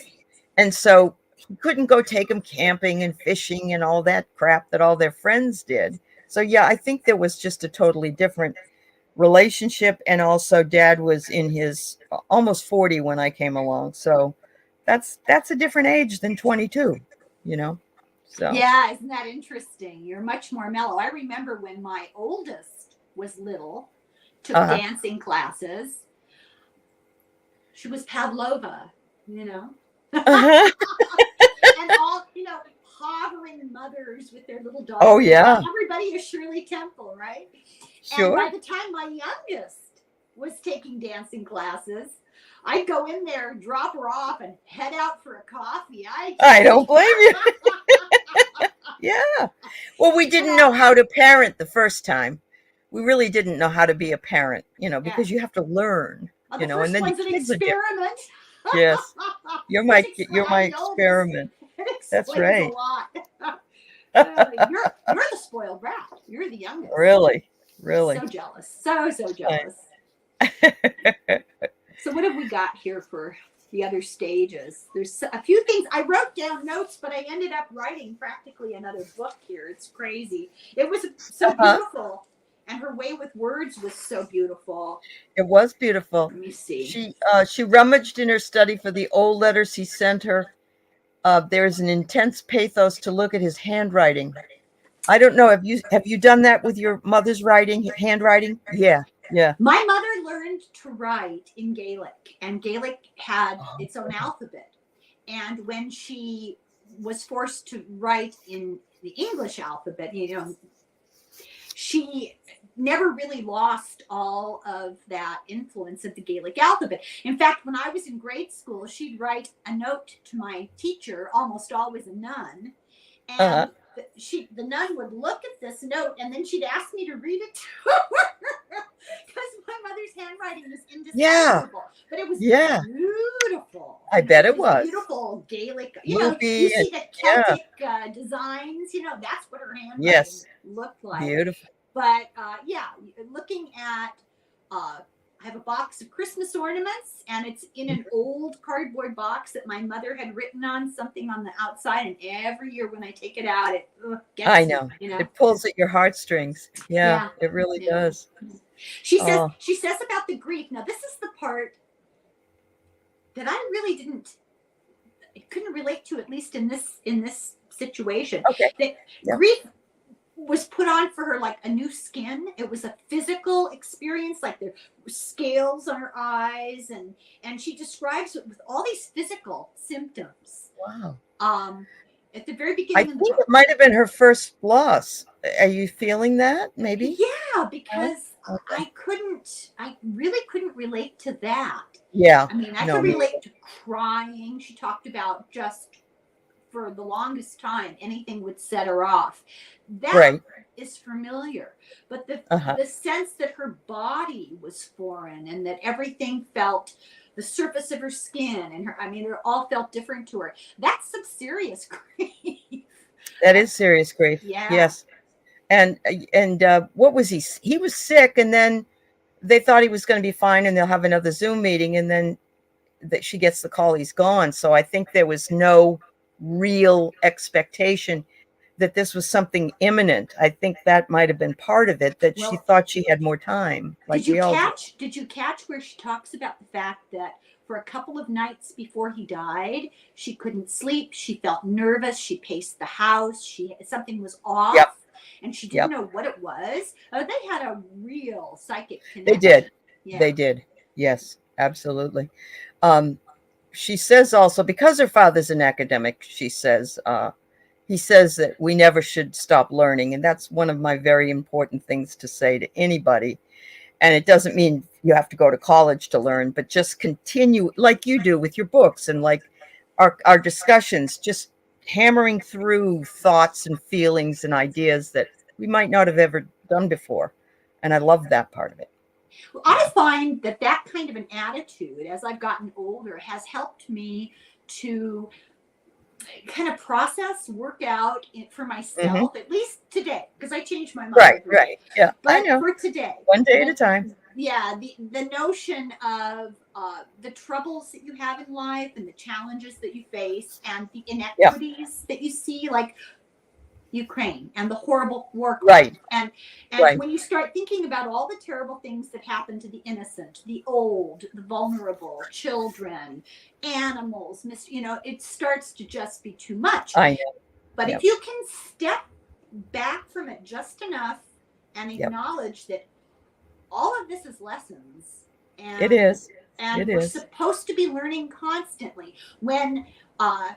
and so he couldn't go take him camping and fishing and all that crap that all their friends did. So yeah, I think there was just a totally different relationship. And also Dad was in his almost 40 when I came along. So that's a different age than 22, So yeah, isn't that interesting? You're much more mellow. I remember when my oldest was little, took dancing classes. She was Pavlova, and all, hovering mothers with their little dogs. Oh, yeah. Everybody is Shirley Temple, right? Sure. And by the time my youngest was taking dancing classes, I'd go in there, drop her off, and head out for a coffee. I don't blame you. Yeah. Well, we didn't know how to parent the first time. We really didn't know how to be a parent, because you have to learn, the first and then one's an experiment. Yes. You're my experiment. It That's explains right. a lot. You're the spoiled brat. You're the youngest. Really? So jealous. So jealous. So what have we got here for the other stages? There's a few things. I wrote down notes, but I ended up writing practically another book here. It's crazy. It was so beautiful. And her way with words was so beautiful. It was beautiful. Let me see. She rummaged in her study for the old letters he sent her. There's an intense pathos to look at his handwriting. I don't know. Have you done that with your mother's handwriting? Yeah. My mother learned to write in Gaelic, and Gaelic had its own alphabet. And when she was forced to write in the English alphabet, she never really lost all of that influence of the Gaelic alphabet. In fact, when I was in grade school, she'd write a note to my teacher, almost always a nun, and the nun would look at this note, and then she'd ask me to read it to her because my mother's handwriting was indescribable. But it was beautiful. I bet it was beautiful Gaelic. You see the Celtic designs. That's what her handwriting looked like. Beautiful. But looking at, I have a box of Christmas ornaments, and it's in an old cardboard box that my mother had written on something on the outside. And every year when I take it out, it gets me. It pulls at your heartrings. Yeah, it really does. She says about the grief. Now, this is the part that I really couldn't relate to, at least in this situation. Okay. That grief was put on for her like a new skin. It was a physical experience, like there were scales on her eyes, and she describes it with all these physical symptoms. Wow. At the very beginning I think it might have been her first loss. Are you feeling that? Maybe? Yeah, because I really couldn't relate to that. Yeah. I mean, I could relate to crying. She talked about just for the longest time, anything would set her off. That is familiar. But the sense that her body was foreign and that everything felt, the surface of her skin and it all felt different to her. That's some serious grief. That is serious grief. Yeah. Yes. And what was he? He was sick, and then they thought he was going to be fine, and they'll have another Zoom meeting, and then she gets the call he's gone. So I think there was no real expectation that this was something imminent. I think that might have been part of it, that she thought she had more time. Did you catch where she talks about the fact that for a couple of nights before he died, she couldn't sleep, she felt nervous, she paced the house, something was off, and she didn't know what it was. They had a real psychic connection. They did. Yeah. They did. Yes, absolutely. She says also, because her father's an academic, she says, he says that we never should stop learning. And that's one of my very important things to say to anybody. And it doesn't mean you have to go to college to learn, but just continue like you do with your books and like our discussions, just hammering through thoughts and feelings and ideas that we might not have ever done before. And I love that part of it. Well, I find that kind of an attitude, as I've gotten older, has helped me to kind of work out for myself, at least today, because I changed my mind. Right. Yeah, but I know. For today. One day at a time. Yeah, the notion of the troubles that you have in life and the challenges that you face and the inequities that you see, like Ukraine and the horrible war. Right. And when you start thinking about all the terrible things that happen to the innocent, the old, the vulnerable, children, animals, it starts to just be too much. I know. But if you can step back from it just enough and acknowledge that all of this is lessons. And it is. And we're supposed to be learning constantly. When I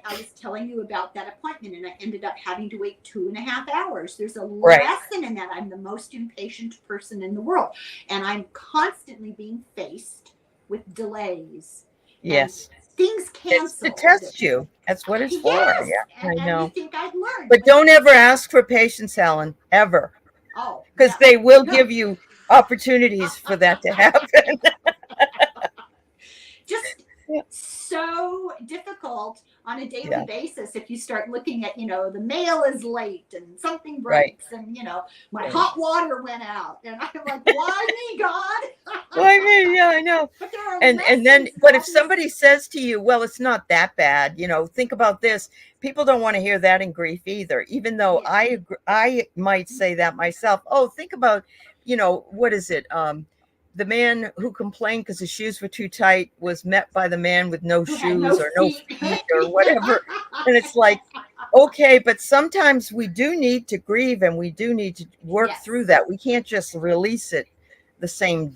was telling you about that appointment and I ended up having to wait 2.5 hours, there's a lesson in that. I'm the most impatient person in the world. And I'm constantly being faced with delays. Yes. Things cancel. It's to test you. That's what it's for. Yeah, I know. And you think I'd learn. But don't ever ask for patience, Helen, ever. Oh. Because they will give you opportunities for that to happen. so difficult on a daily basis if you start looking at, the mail is late and something breaks and, my hot water went out. And I'm like, why me, God? Why me? Yeah, I know. And then, but if somebody says to you, well, it's not that bad, think about this. People don't want to hear that in grief either, even though I might say that myself. Oh, think about, what is it? The man who complained because his shoes were too tight was met by the man with no shoes or no feet or whatever. And it's like, okay, but sometimes we do need to grieve and we do need to work through that. We can't just release it the same,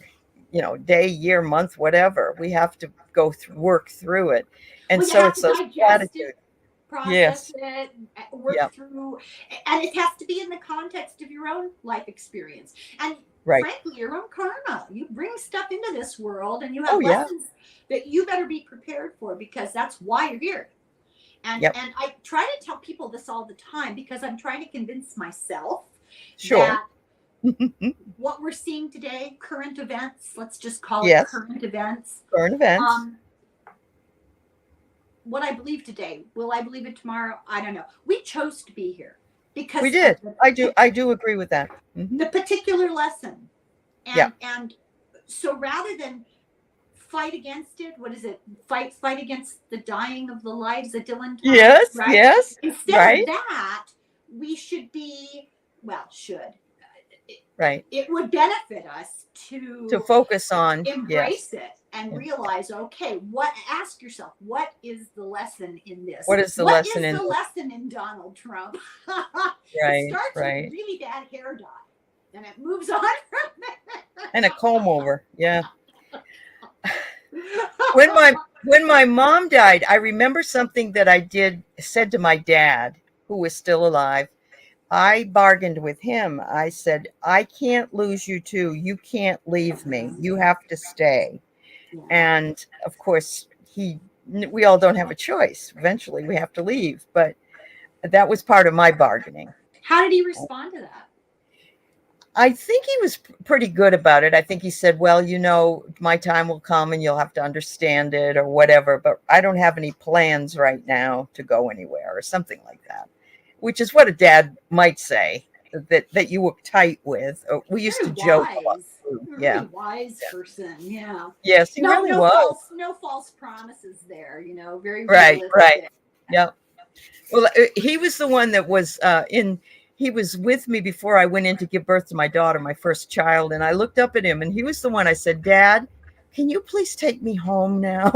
day, year, month, whatever. We have to go work through it. And so it's those gratitude. Process it, work through, and it has to be in the context of your own life experience. And frankly, your own karma. You bring stuff into this world and you have lessons that you better be prepared for, because that's why you're here. And I try to tell people this all the time because I'm trying to convince myself that what we're seeing today, current events, let's just call it current events. Current events. What I believe today, will I believe it tomorrow? I don't know. We chose to be here because we did. I do agree with that. The particular lesson. And so rather than fight against it, what is it? Fight against the dying of the lives of Dylan. Yes. Instead of that, we should be, it would benefit us to focus on embrace it and realize, okay, ask yourself, what is the lesson in this? What is the lesson in Donald Trump? It starts with really bad hair dye and it moves on from there. And a comb over. Yeah. When my mom died, I remember something that I said to my dad, who was still alive. I bargained with him. I said, I can't lose you too. You can't leave me. You have to stay. And of course, we all don't have a choice. Eventually we have to leave, but that was part of my bargaining. How did he respond to that? I think he was pretty good about it. I think he said, well, my time will come and you'll have to understand it or whatever, but I don't have any plans right now to go anywhere or something like that, which is what a dad might say that you were tight with. Or we used to joke about food. Really wise person. Yeah. Yes, he really was. No false promises there, very right. Realistic. Yeah. Well, he was the one that was he was with me before I went in to give birth to my daughter, my first child. And I looked up at him and he was the one. I said, Dad, can you please take me home now?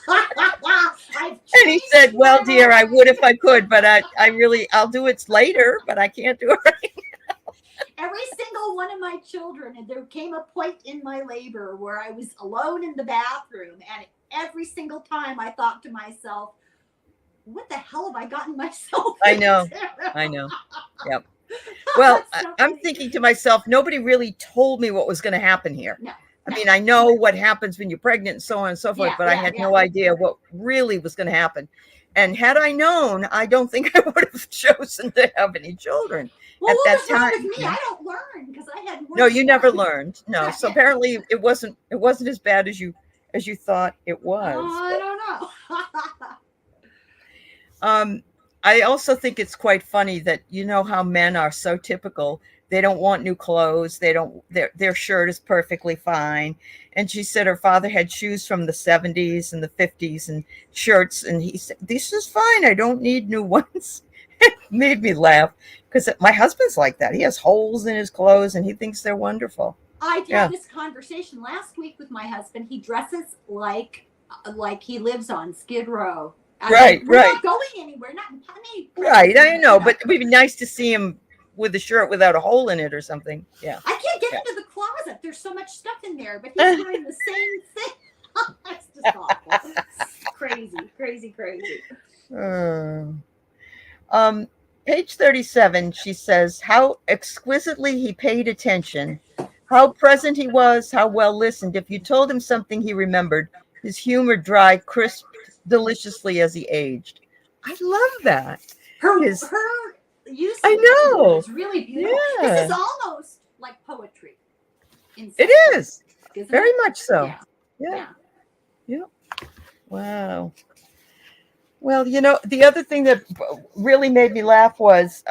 And he said, well, dear, I would if I could, but I'll do it later, but I can't do it right now. Every single one of my children, and there came a point in my labor where I was alone in the bathroom. And every single time I thought to myself, what the hell have I gotten myself into? I know. Yep. Well, I'm thinking to myself, nobody really told me what was going to happen here. No. I mean, I know what happens when you're pregnant and so on and so forth, but I had no idea what really was going to happen. And had I known, I don't think I would have chosen to have any children at that time. With me? I don't learn because I had. No, you never learned. No, so apparently it wasn't as bad as you thought it was. Oh, I don't know. I also think it's quite funny that how men are so typical. They don't want new clothes. Their shirt is perfectly fine. And she said her father had shoes from the 70s and the 50s and shirts. And he said, this is fine. I don't need new ones. It made me laugh because my husband's like that. He has holes in his clothes and he thinks they're wonderful. I had this conversation last week with my husband. He dresses like he lives on Skid Row. We're not going anywhere. Right, I know, but it would be nice to see him with a shirt without a hole in it or something. Yeah. I can't get into the closet. There's so much stuff in there, but he's wearing the same thing. It's just awful. Crazy. Page 37, she says, how exquisitely he paid attention, how present he was, how well listened. If you told him something he remembered, his humor dry, crisp, deliciously as he aged. I love that. Her use I know. Is really beautiful. Yeah. This is almost like poetry. It is. Very much so. Yeah. Wow. Well, the other thing that really made me laugh was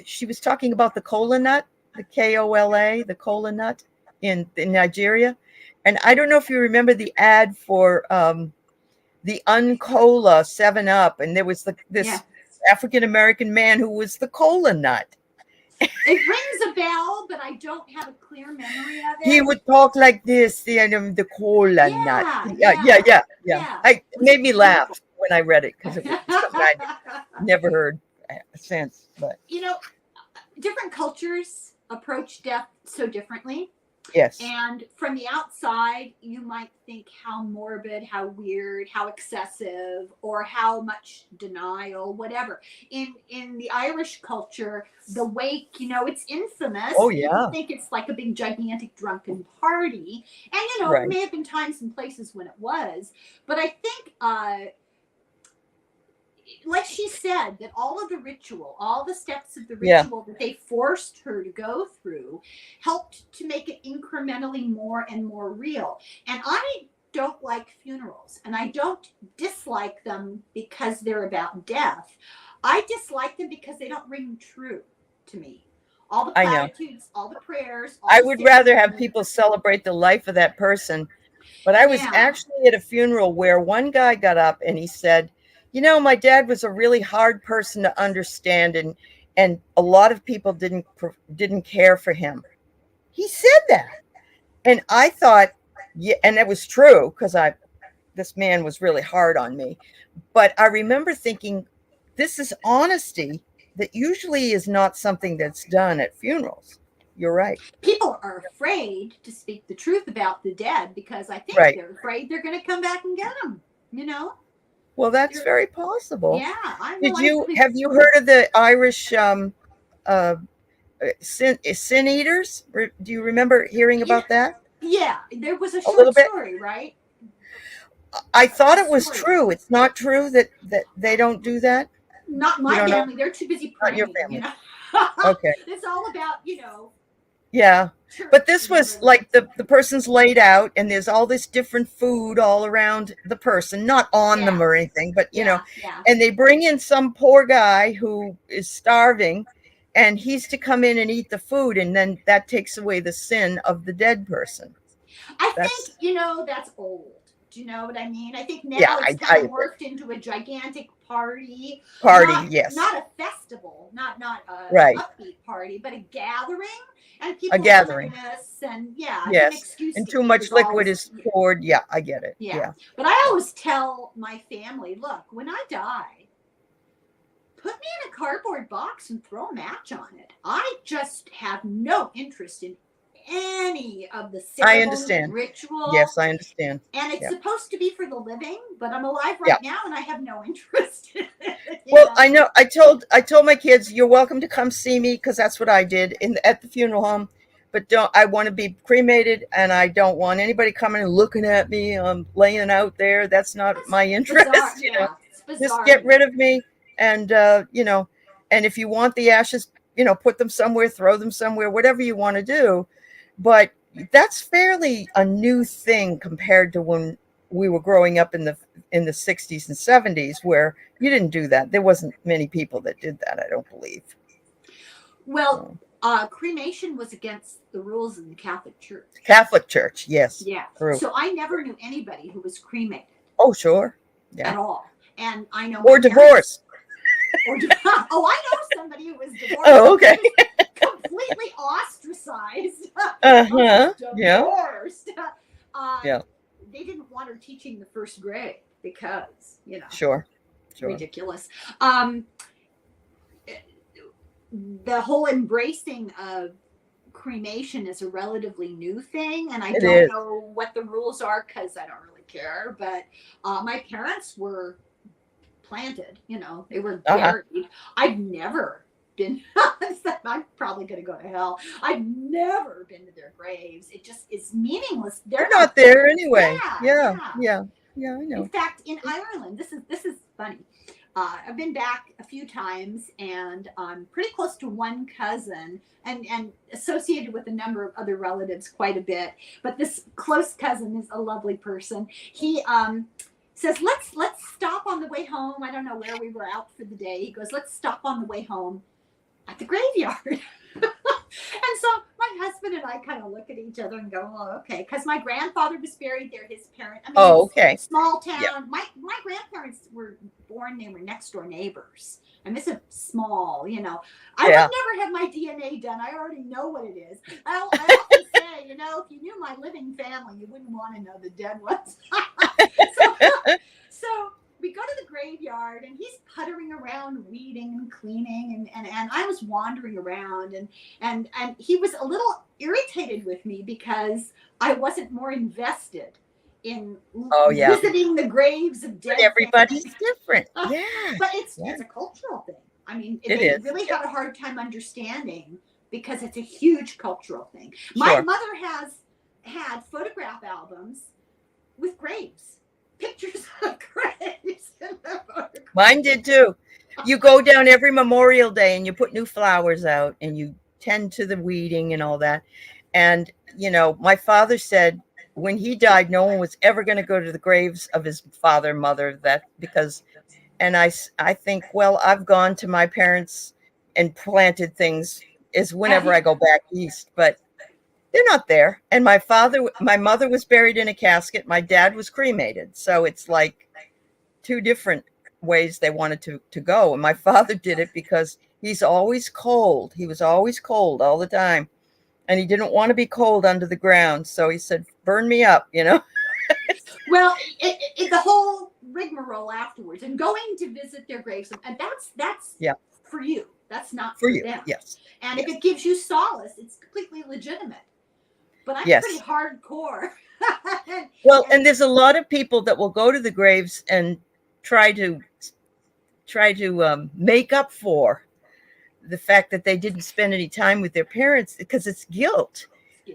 she was talking about the kola nut, the KOLA, the kola nut in Nigeria. And I don't know if you remember the ad for the Uncola 7 Up, and there was this African American man who was the kola nut. It rings a bell, but I don't have a clear memory of it. He would talk like this, the kola nut. Yeah. It made me laugh when I read it because it was something I never heard since. But different cultures approach death so differently. Yes. And from the outside, you might think how morbid, how weird, how excessive, or how much denial, whatever. In the Irish culture, the wake, it's infamous. Oh, yeah. People think it's like a big, gigantic drunken party. And, Right. There may have been times and places when it was. But I think like she said, that all of the ritual, all the steps of the ritual that they forced her to go through helped to make it incrementally more and more real. And I don't like funerals, and I don't dislike them because they're about death. I dislike them because they don't ring true to me. All the platitudes, all the prayers. I would rather have people celebrate the life of that person. But I was actually at a funeral where one guy got up and he said, my dad was a really hard person to understand, and a lot of people didn't care for him. He said that. And I thought, and it was true because this man was really hard on me. But I remember thinking, this is honesty that usually is not something that's done at funerals. You're right. People are afraid to speak the truth about the dead because I think they're afraid they're going to come back and get them, Well, that's very possible. Yeah. Have you heard of the Irish sin eaters? Do you remember hearing about that? Yeah, there was a short story, right? I thought it was true. It's not true that they don't do that? Not my family. They're too busy praying. Not your family. Okay. It's all about, Yeah. But this was like the person's laid out and there's all this different food all around the person, not on them or anything, but and they bring in some poor guy who is starving and he's to come in and eat the food, and then that takes away the sin of the dead person. I think, that's old. Do you know what I mean? I think now it's kind of morphed into a gigantic party. Yes. Not a festival, not a upbeat party, but a gathering. And people this and an excuse and too much liquid is poured. Yeah, I get it. Yeah. But I always tell my family, look, when I die, put me in a cardboard box and throw a match on it. I just have no interest in any of the ceremony, ritual. Yes, I understand. And it's supposed to be for the living, but I'm alive right now and I have no interest in it. Well, I know. I told my kids, you're welcome to come see me because that's what I did at the funeral home. But I want to be cremated, and I don't want anybody coming and looking at me laying out there. That's not my interest. Bizarre, Just get rid of me, and and if you want the ashes, put them somewhere, throw them somewhere, whatever you want to do. But that's fairly a new thing compared to when we were growing up in the 60s and 70s, where you didn't do that. There wasn't many people that did that, I don't believe. Well, cremation was against the rules in the Catholic Church. Catholic Church, yes. Yeah. True. So I never knew anybody who was cremated. Oh, sure. Yeah. At all. And I know. Or divorced. I know somebody who was divorced. Oh, okay. Completely ostracized. Divorced. Yeah. They didn't want her teaching the first grade because, Sure. Ridiculous. The whole embracing of cremation is a relatively new thing, and I don't know what the rules are because I don't really care. But my parents were planted, they were buried. I've never been. I'm probably going to go to hell. I've never been to their graves. It just is meaningless. They're not there anyway. Yeah. I know. In fact, in Ireland, this is funny. I've been back a few times, and I'm pretty close to one cousin, and associated with a number of other relatives quite a bit. But this close cousin is a lovely person. He says, let's stop on the way home. I don't know where we were out for the day. He goes, let's stop on the way home at the graveyard. And so my husband and I kind of look at each other and go, well, okay. Because my grandfather was buried there, his parents. I mean, okay. Small town. Yep. My grandparents were born, they were next door neighbors. And this is small, you know. I would never have my DNA done. I already know what it is. I often say, you know, if you knew my living family, you wouldn't want to know the dead ones. So we go to the graveyard and he's puttering around weeding and cleaning and I was wandering around and he was a little irritated with me because I wasn't more invested in visiting the graves of dead. But everybody's different. Yeah. But it's a cultural thing. I mean, they really had a hard time understanding because it's a huge cultural thing. My mother has had photograph albums with graves. Pictures of graves. Mine did too. You go down every Memorial Day and you put new flowers out and you tend to the weeding and all that. And, you know, my father said when he died, no one was ever going to go to the graves of his father, mother, and I think, well, I've gone to my parents and planted things is whenever I go back east, but they're not there. And my mother was buried in a casket. My dad was cremated. So it's like two different ways they wanted to go. And my father did it because he's always cold. He was always cold all the time. And he didn't want to be cold under the ground. So he said, burn me up, you know? Well, the whole rigmarole afterwards and going to visit their graves. And that's for you. That's not for them. Yes. And if it gives you solace, it's completely legitimate. But I'm pretty hardcore. Well, and there's a lot of people that will go to the graves and try to make up for the fact that they didn't spend any time with their parents because it's guilt.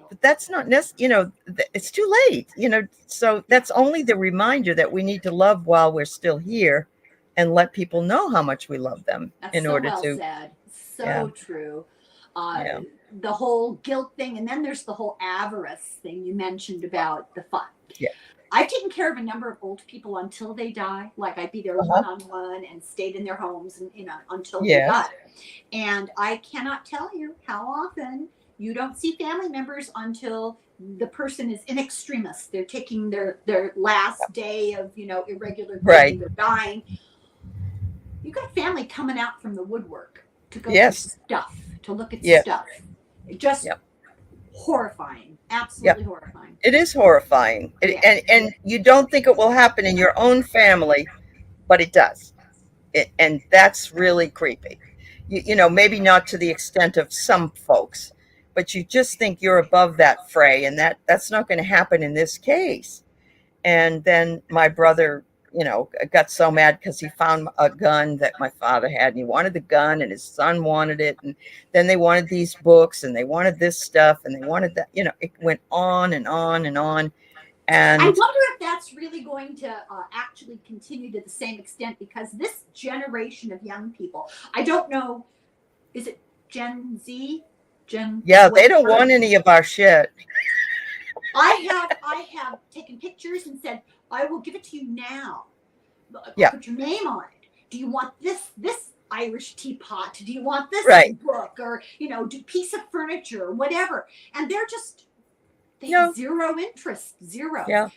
But that's not necessary. You know, it's too late. You know, so that's only the reminder that we need to love while we're still here, and let people know how much we love them. That's said. So true. The whole guilt thing, and then there's the whole avarice thing you mentioned about the fun. Yeah. I've taken care of a number of old people until they die. Like I'd be there one-on-one and stayed in their homes and until they died. And I cannot tell you how often you don't see family members until the person is in extremis. They're taking their last day of irregular breathing. They're dying. You got family coming out from the woodwork to go do stuff, to look at stuff. Just horrifying. Absolutely horrifying. It is horrifying. And you don't think it will happen in your own family, but it does. And that's really creepy. You know, maybe not to the extent of some folks, but you just think you're above that fray, and that's not going to happen in this case. And then my brother, got so mad because he found a gun that my father had, and he wanted the gun and his son wanted it. And then they wanted these books and they wanted this stuff and they wanted that, it went on and on and on. And I wonder if that's really going to actually continue to the same extent, because this generation of young people, I don't know, is it Gen Z? They don't want any of our shit. I have taken pictures and said, I will give it to you now. Put your name on it. Do you want this Irish teapot? Do you want this book, or piece of furniture or whatever? And they have zero interest,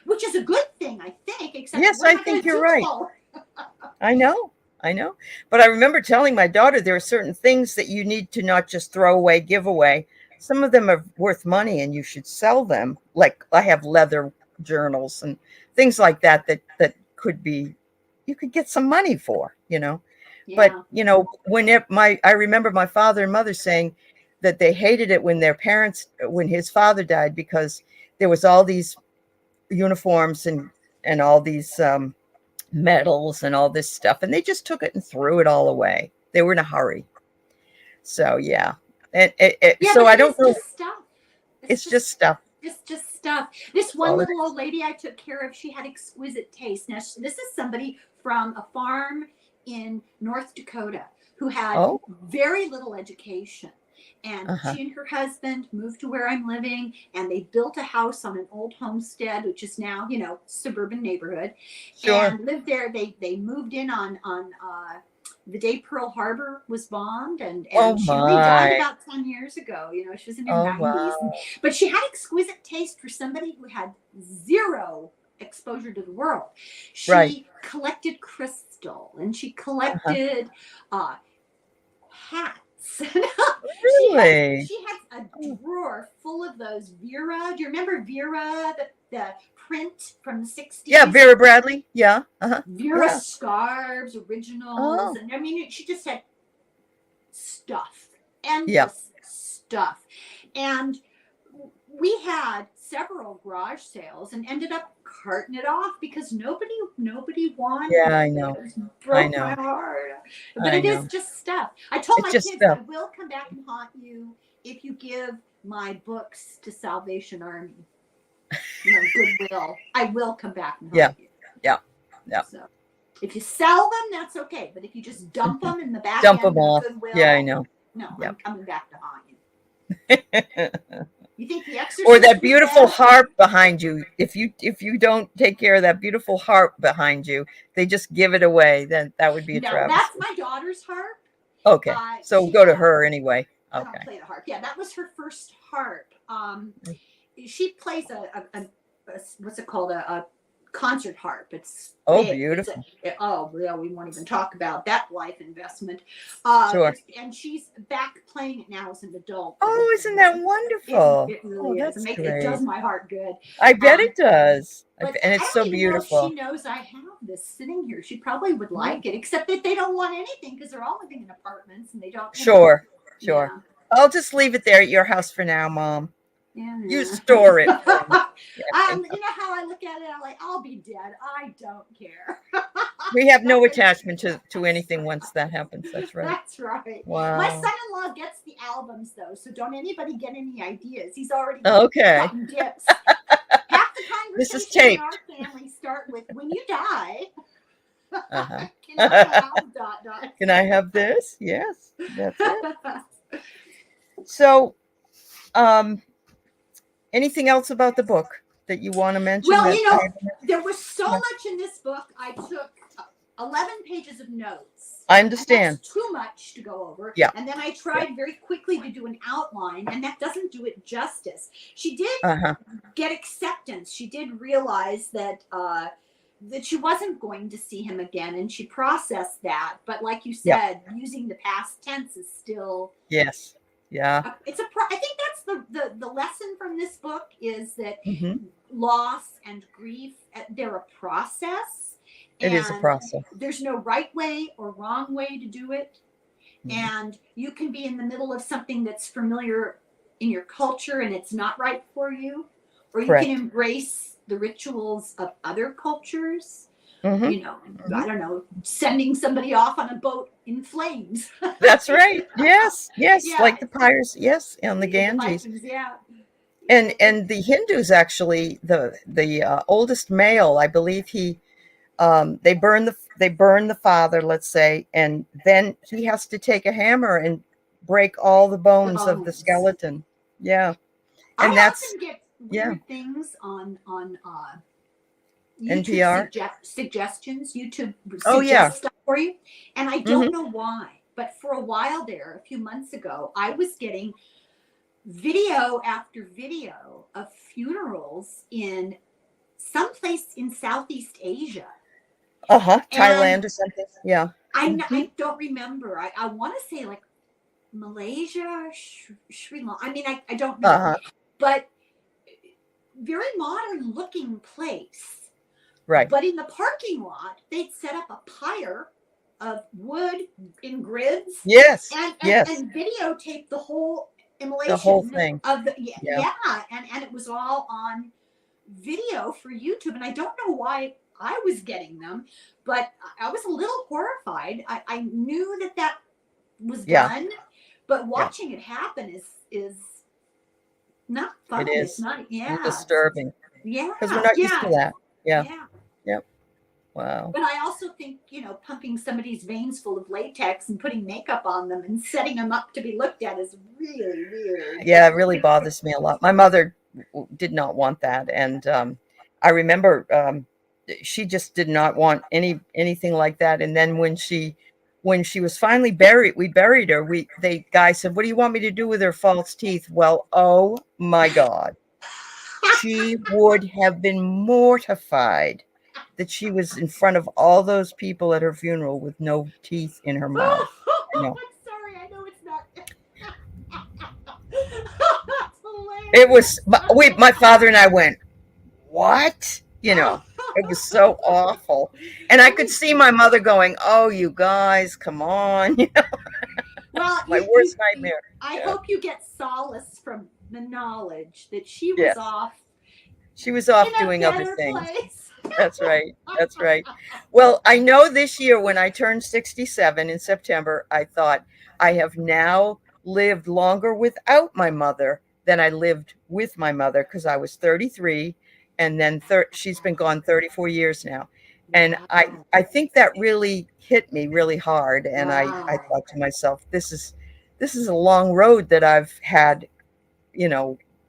which is a good thing, I think. Except I think you're right. I know. But I remember telling my daughter there are certain things that you need to not just throw away, give away. Some of them are worth money and you should sell them. Like I have leather journals and things like that could be, you could get some money for, But, I remember my father and mother saying that they hated it when his father died, because there was all these uniforms and all these medals and all this stuff. And they just took it and threw it all away. They were in a hurry. So, so I don't know. It's just stuff. It's just stuff. This one little old lady I took care of, she had exquisite taste. Now, this is somebody from a farm in North Dakota who had very little education. And she and her husband moved to where I'm living, and they built a house on an old homestead, which is now, you know, suburban neighborhood, and lived there. They moved in on the day Pearl Harbor was bombed, and she only died about 10 years ago. You know, she was in her 90s. Wow. But she had exquisite taste for somebody who had zero exposure to the world. She collected crystal, and she collected hats. Really? She has a drawer full of those Vera. Do you remember Vera, the print from the 60s? Yeah, Vera Bradley. Yeah. Vera scarves, originals. And I mean, she just had stuff, endless stuff. And we had several garage sales and ended up carting it off because nobody wanted it. I know. It broke my heart. But it is just stuff. I told my kids, I will come back and haunt you if you give my books to Salvation Army. You know, Goodwill. I will come back and haunt you. Yeah. So if you sell them, that's okay. But if you just dump them in the back end of Goodwill, I know. No, I'm coming back to haunt you. You think The Exorcist? Or that beautiful harp behind you. If you don't take care of that beautiful harp behind you, they just give it away. Then that would be a travesty. That's my daughter's harp. Okay, so go to her anyway. Okay. I don't play the harp. Yeah, that was her first harp. She plays a what's it called? A concert harp. It's big. Beautiful. We won't even talk about that life investment. Sure. And she's back playing it now as an adult. Oh, isn't that wonderful? It really is. It does my heart good. I bet it does. And it's so beautiful. She knows I have this sitting here. She probably would like it, except that they don't want anything because they're all living in apartments and they don't. Sure. Yeah. I'll just leave it there at your house for now, Mom. Yeah. You store it. You know how I look at it? I'm like, I'll be dead. I don't care. We have no attachment to anything once that happens. That's right. That's right. Wow. My son-in-law gets the albums though, so don't anybody get any ideas. He's already gotten gifts. Half the conversations this is taped. in our family start with, "When you die, can I have ... Can I have this?" Yes, that's it. So, anything else about the book that you want to mention? Well, you know, there was so much in this book. I took 11 pages of notes. I understand. That's too much to go over. Yeah. And then I tried very quickly to do an outline, and that doesn't do it justice. She did get acceptance. She did realize that that she wasn't going to see him again, and she processed that. But like you said, using the past tense is still Yeah. I think that's the lesson from this book is that loss and grief, they're a process. It is a process. There's no right way or wrong way to do it. And you can be in the middle of something that's familiar in your culture and it's not right for you. Or you can embrace the rituals of other cultures. You know, I don't know, sending somebody off on a boat in flames. That's right. Yes. Like the pirates. Yes, on the Ganges. Vikings, And the Hindus actually, the oldest male, I believe they burn the father, let's say, and then he has to take a hammer and break all the bones of the skeleton. Yeah, and I that's often get weird things on YouTube NPR suggestions. YouTube suggests stuff for you, and I don't know why. But for a while there, a few months ago, I was getting video after video of funerals in some place in Southeast Asia. Thailand or something. Yeah. I don't remember. I want to say like Malaysia, Sri Lanka. I mean, I don't know. But very modern looking place. Right. But in the parking lot, they'd set up a pyre of wood in grids. Yes. And videotape the whole immolation. The whole thing. And it was all on video for YouTube. And I don't know why I was getting them, but I was a little horrified. I knew that was done, but watching it happen is not fun. It is. It's not, disturbing. Yeah. Because we're not used to that. Yeah. Wow. But I also think, pumping somebody's veins full of latex and putting makeup on them and setting them up to be looked at is really weird. Yeah, it really bothers me a lot. My mother did not want that, and I remember she just did not want anything like that. And then when she was finally buried, we buried her. The guy said, "What do you want me to do with her false teeth?" Well, oh my God, she would have been mortified that she was in front of all those people at her funeral with no teeth in her mouth. I know. I'm sorry, I know it's not. It was my father and I went, what? It was so awful. And I could see my mother going, oh, you guys, come on. Well, my worst nightmare. I hope you get solace from the knowledge that she was Yes. off. She was off doing other things. That's right. That's right. Well, I know this year when I turned 67 in September, I thought I have now lived longer without my mother than I lived with my mother, because I was 33 and then she's been gone 34 years now. And I think that really hit me really hard. And I thought to myself, this is a long road that I've had,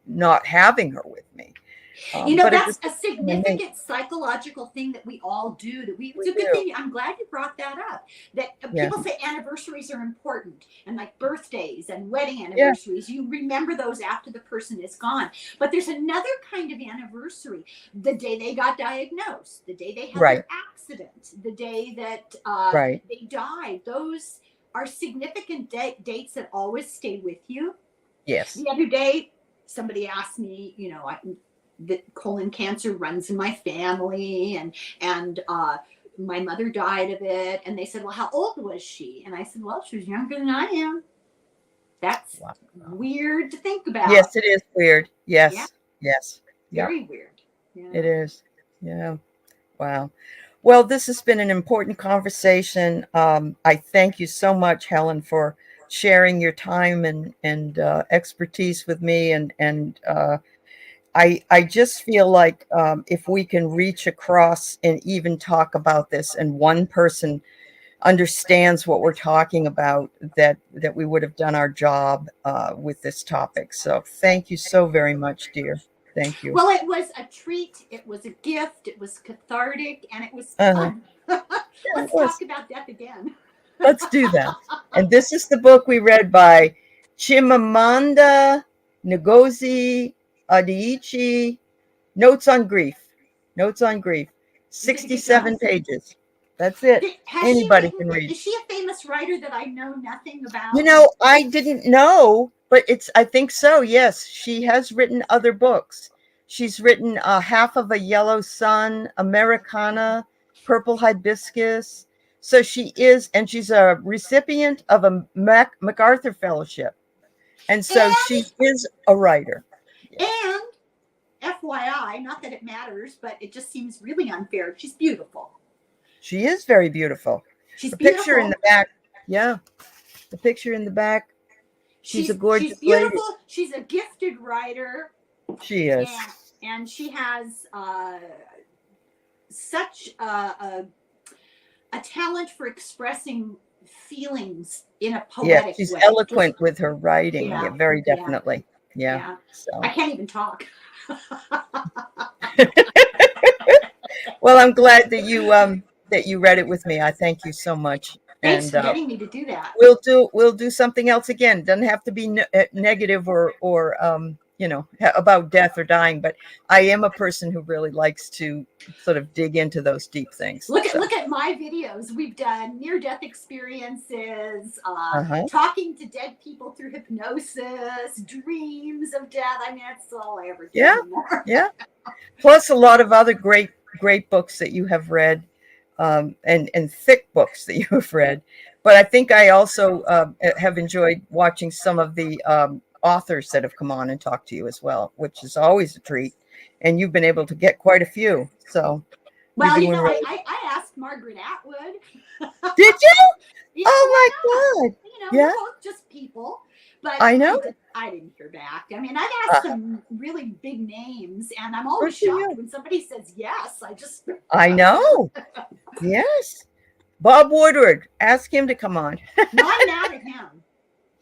not having her with me. That's a significant psychological thing that we all do. It's a good thing. I'm glad you brought that up. That people say anniversaries are important, and like birthdays and wedding anniversaries, you remember those after the person is gone. But there's another kind of anniversary: the day they got diagnosed, the day they had their accident, the day that they died. Those are significant dates that always stay with you. Yes. The other day, somebody asked me, that colon cancer runs in my family, and my mother died of it, and they said, well, how old was she? And I said, well, she was younger than I am. That's weird to think about. Yes, it is weird. Yes. Very weird. It is. Yeah. Wow. Well, this has been an important conversation. I thank you so much, Helen, for sharing your time and expertise with me, and I just feel like if we can reach across and even talk about this, and one person understands what we're talking about, that we would have done our job with this topic. So thank you so very much, dear. Thank you. Well, it was a treat. It was a gift. It was cathartic, and it was fun. Let's talk about death again. Let's do that. And this is the book we read by Chimamanda Ngozi Adichie, Notes on Grief. 67 pages. That's it. Anybody can read. Is she a famous writer that I know nothing about? I didn't know, but I think so. Yes, she has written other books. She's written Half of a Yellow Sun, Americana, Purple Hibiscus. So she's a recipient of a MacArthur Fellowship. And so she is a writer. And FYI, not that it matters, but it just seems really unfair. She's beautiful. She is very beautiful. She's beautiful. Picture in the back. Yeah. The picture in the back. She's a gorgeous she's beautiful. lady. She's a gifted writer. She is. And she has such a talent for expressing feelings in a poetic way. She's eloquent with her writing. Yeah, very definitely. Yeah. So. I can't even talk. Well, I'm glad that you read it with me. I thank you so much. Thanks for getting me to do that. We'll do something else again. Doesn't have to be negative or about death or dying, but I am a person who really likes to sort of dig into those deep things. Look at my videos. We've done near-death experiences, talking to dead people through hypnosis, dreams of death. I mean, that's all I ever do anymore. Yeah. Plus a lot of other great books that you have read, and thick books that you have read. But I think I also have enjoyed watching some of the authors that have come on and talked to you as well, which is always a treat. And you've been able to get quite a few. So, well, I asked Margaret Atwood. Did you? Oh my God! We're both just people. But I know. I didn't hear back. I mean, I've asked some really big names, and I'm always Good for shocked you. when somebody says yes. I know. Yes. Bob Woodward, ask him to come on. No, I'm mad at him.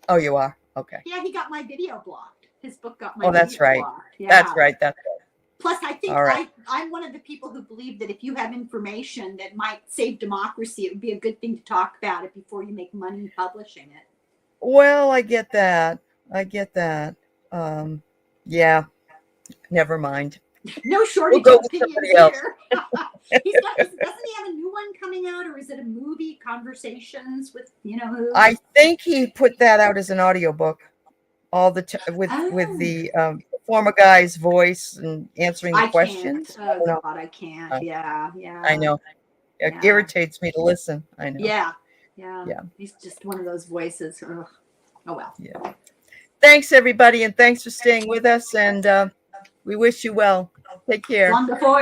Oh, you are? Okay. Yeah, he got my video blocked. His book got my Oh, that's video right. blocked. Yeah. That's right. That's right. Plus, I think All right. I'm one of the people who believe that if you have information that might save democracy, it would be a good thing to talk about it before you make money publishing it. Well, I get that. I get that. Yeah. Never mind. No shortage We'll of opinions here. Doesn't he have a new one coming out, or is it a movie? Conversations with who? I think he put that out as an audiobook. All the with the former guy's voice and answering the questions. Can't. Oh God, I can't. Yeah. I know. It irritates me to listen. I know. Yeah. He's just one of those voices. Ugh. Oh well. Yeah. Thanks everybody, and thanks for staying with us. And we wish you well. Take care. Wonderful.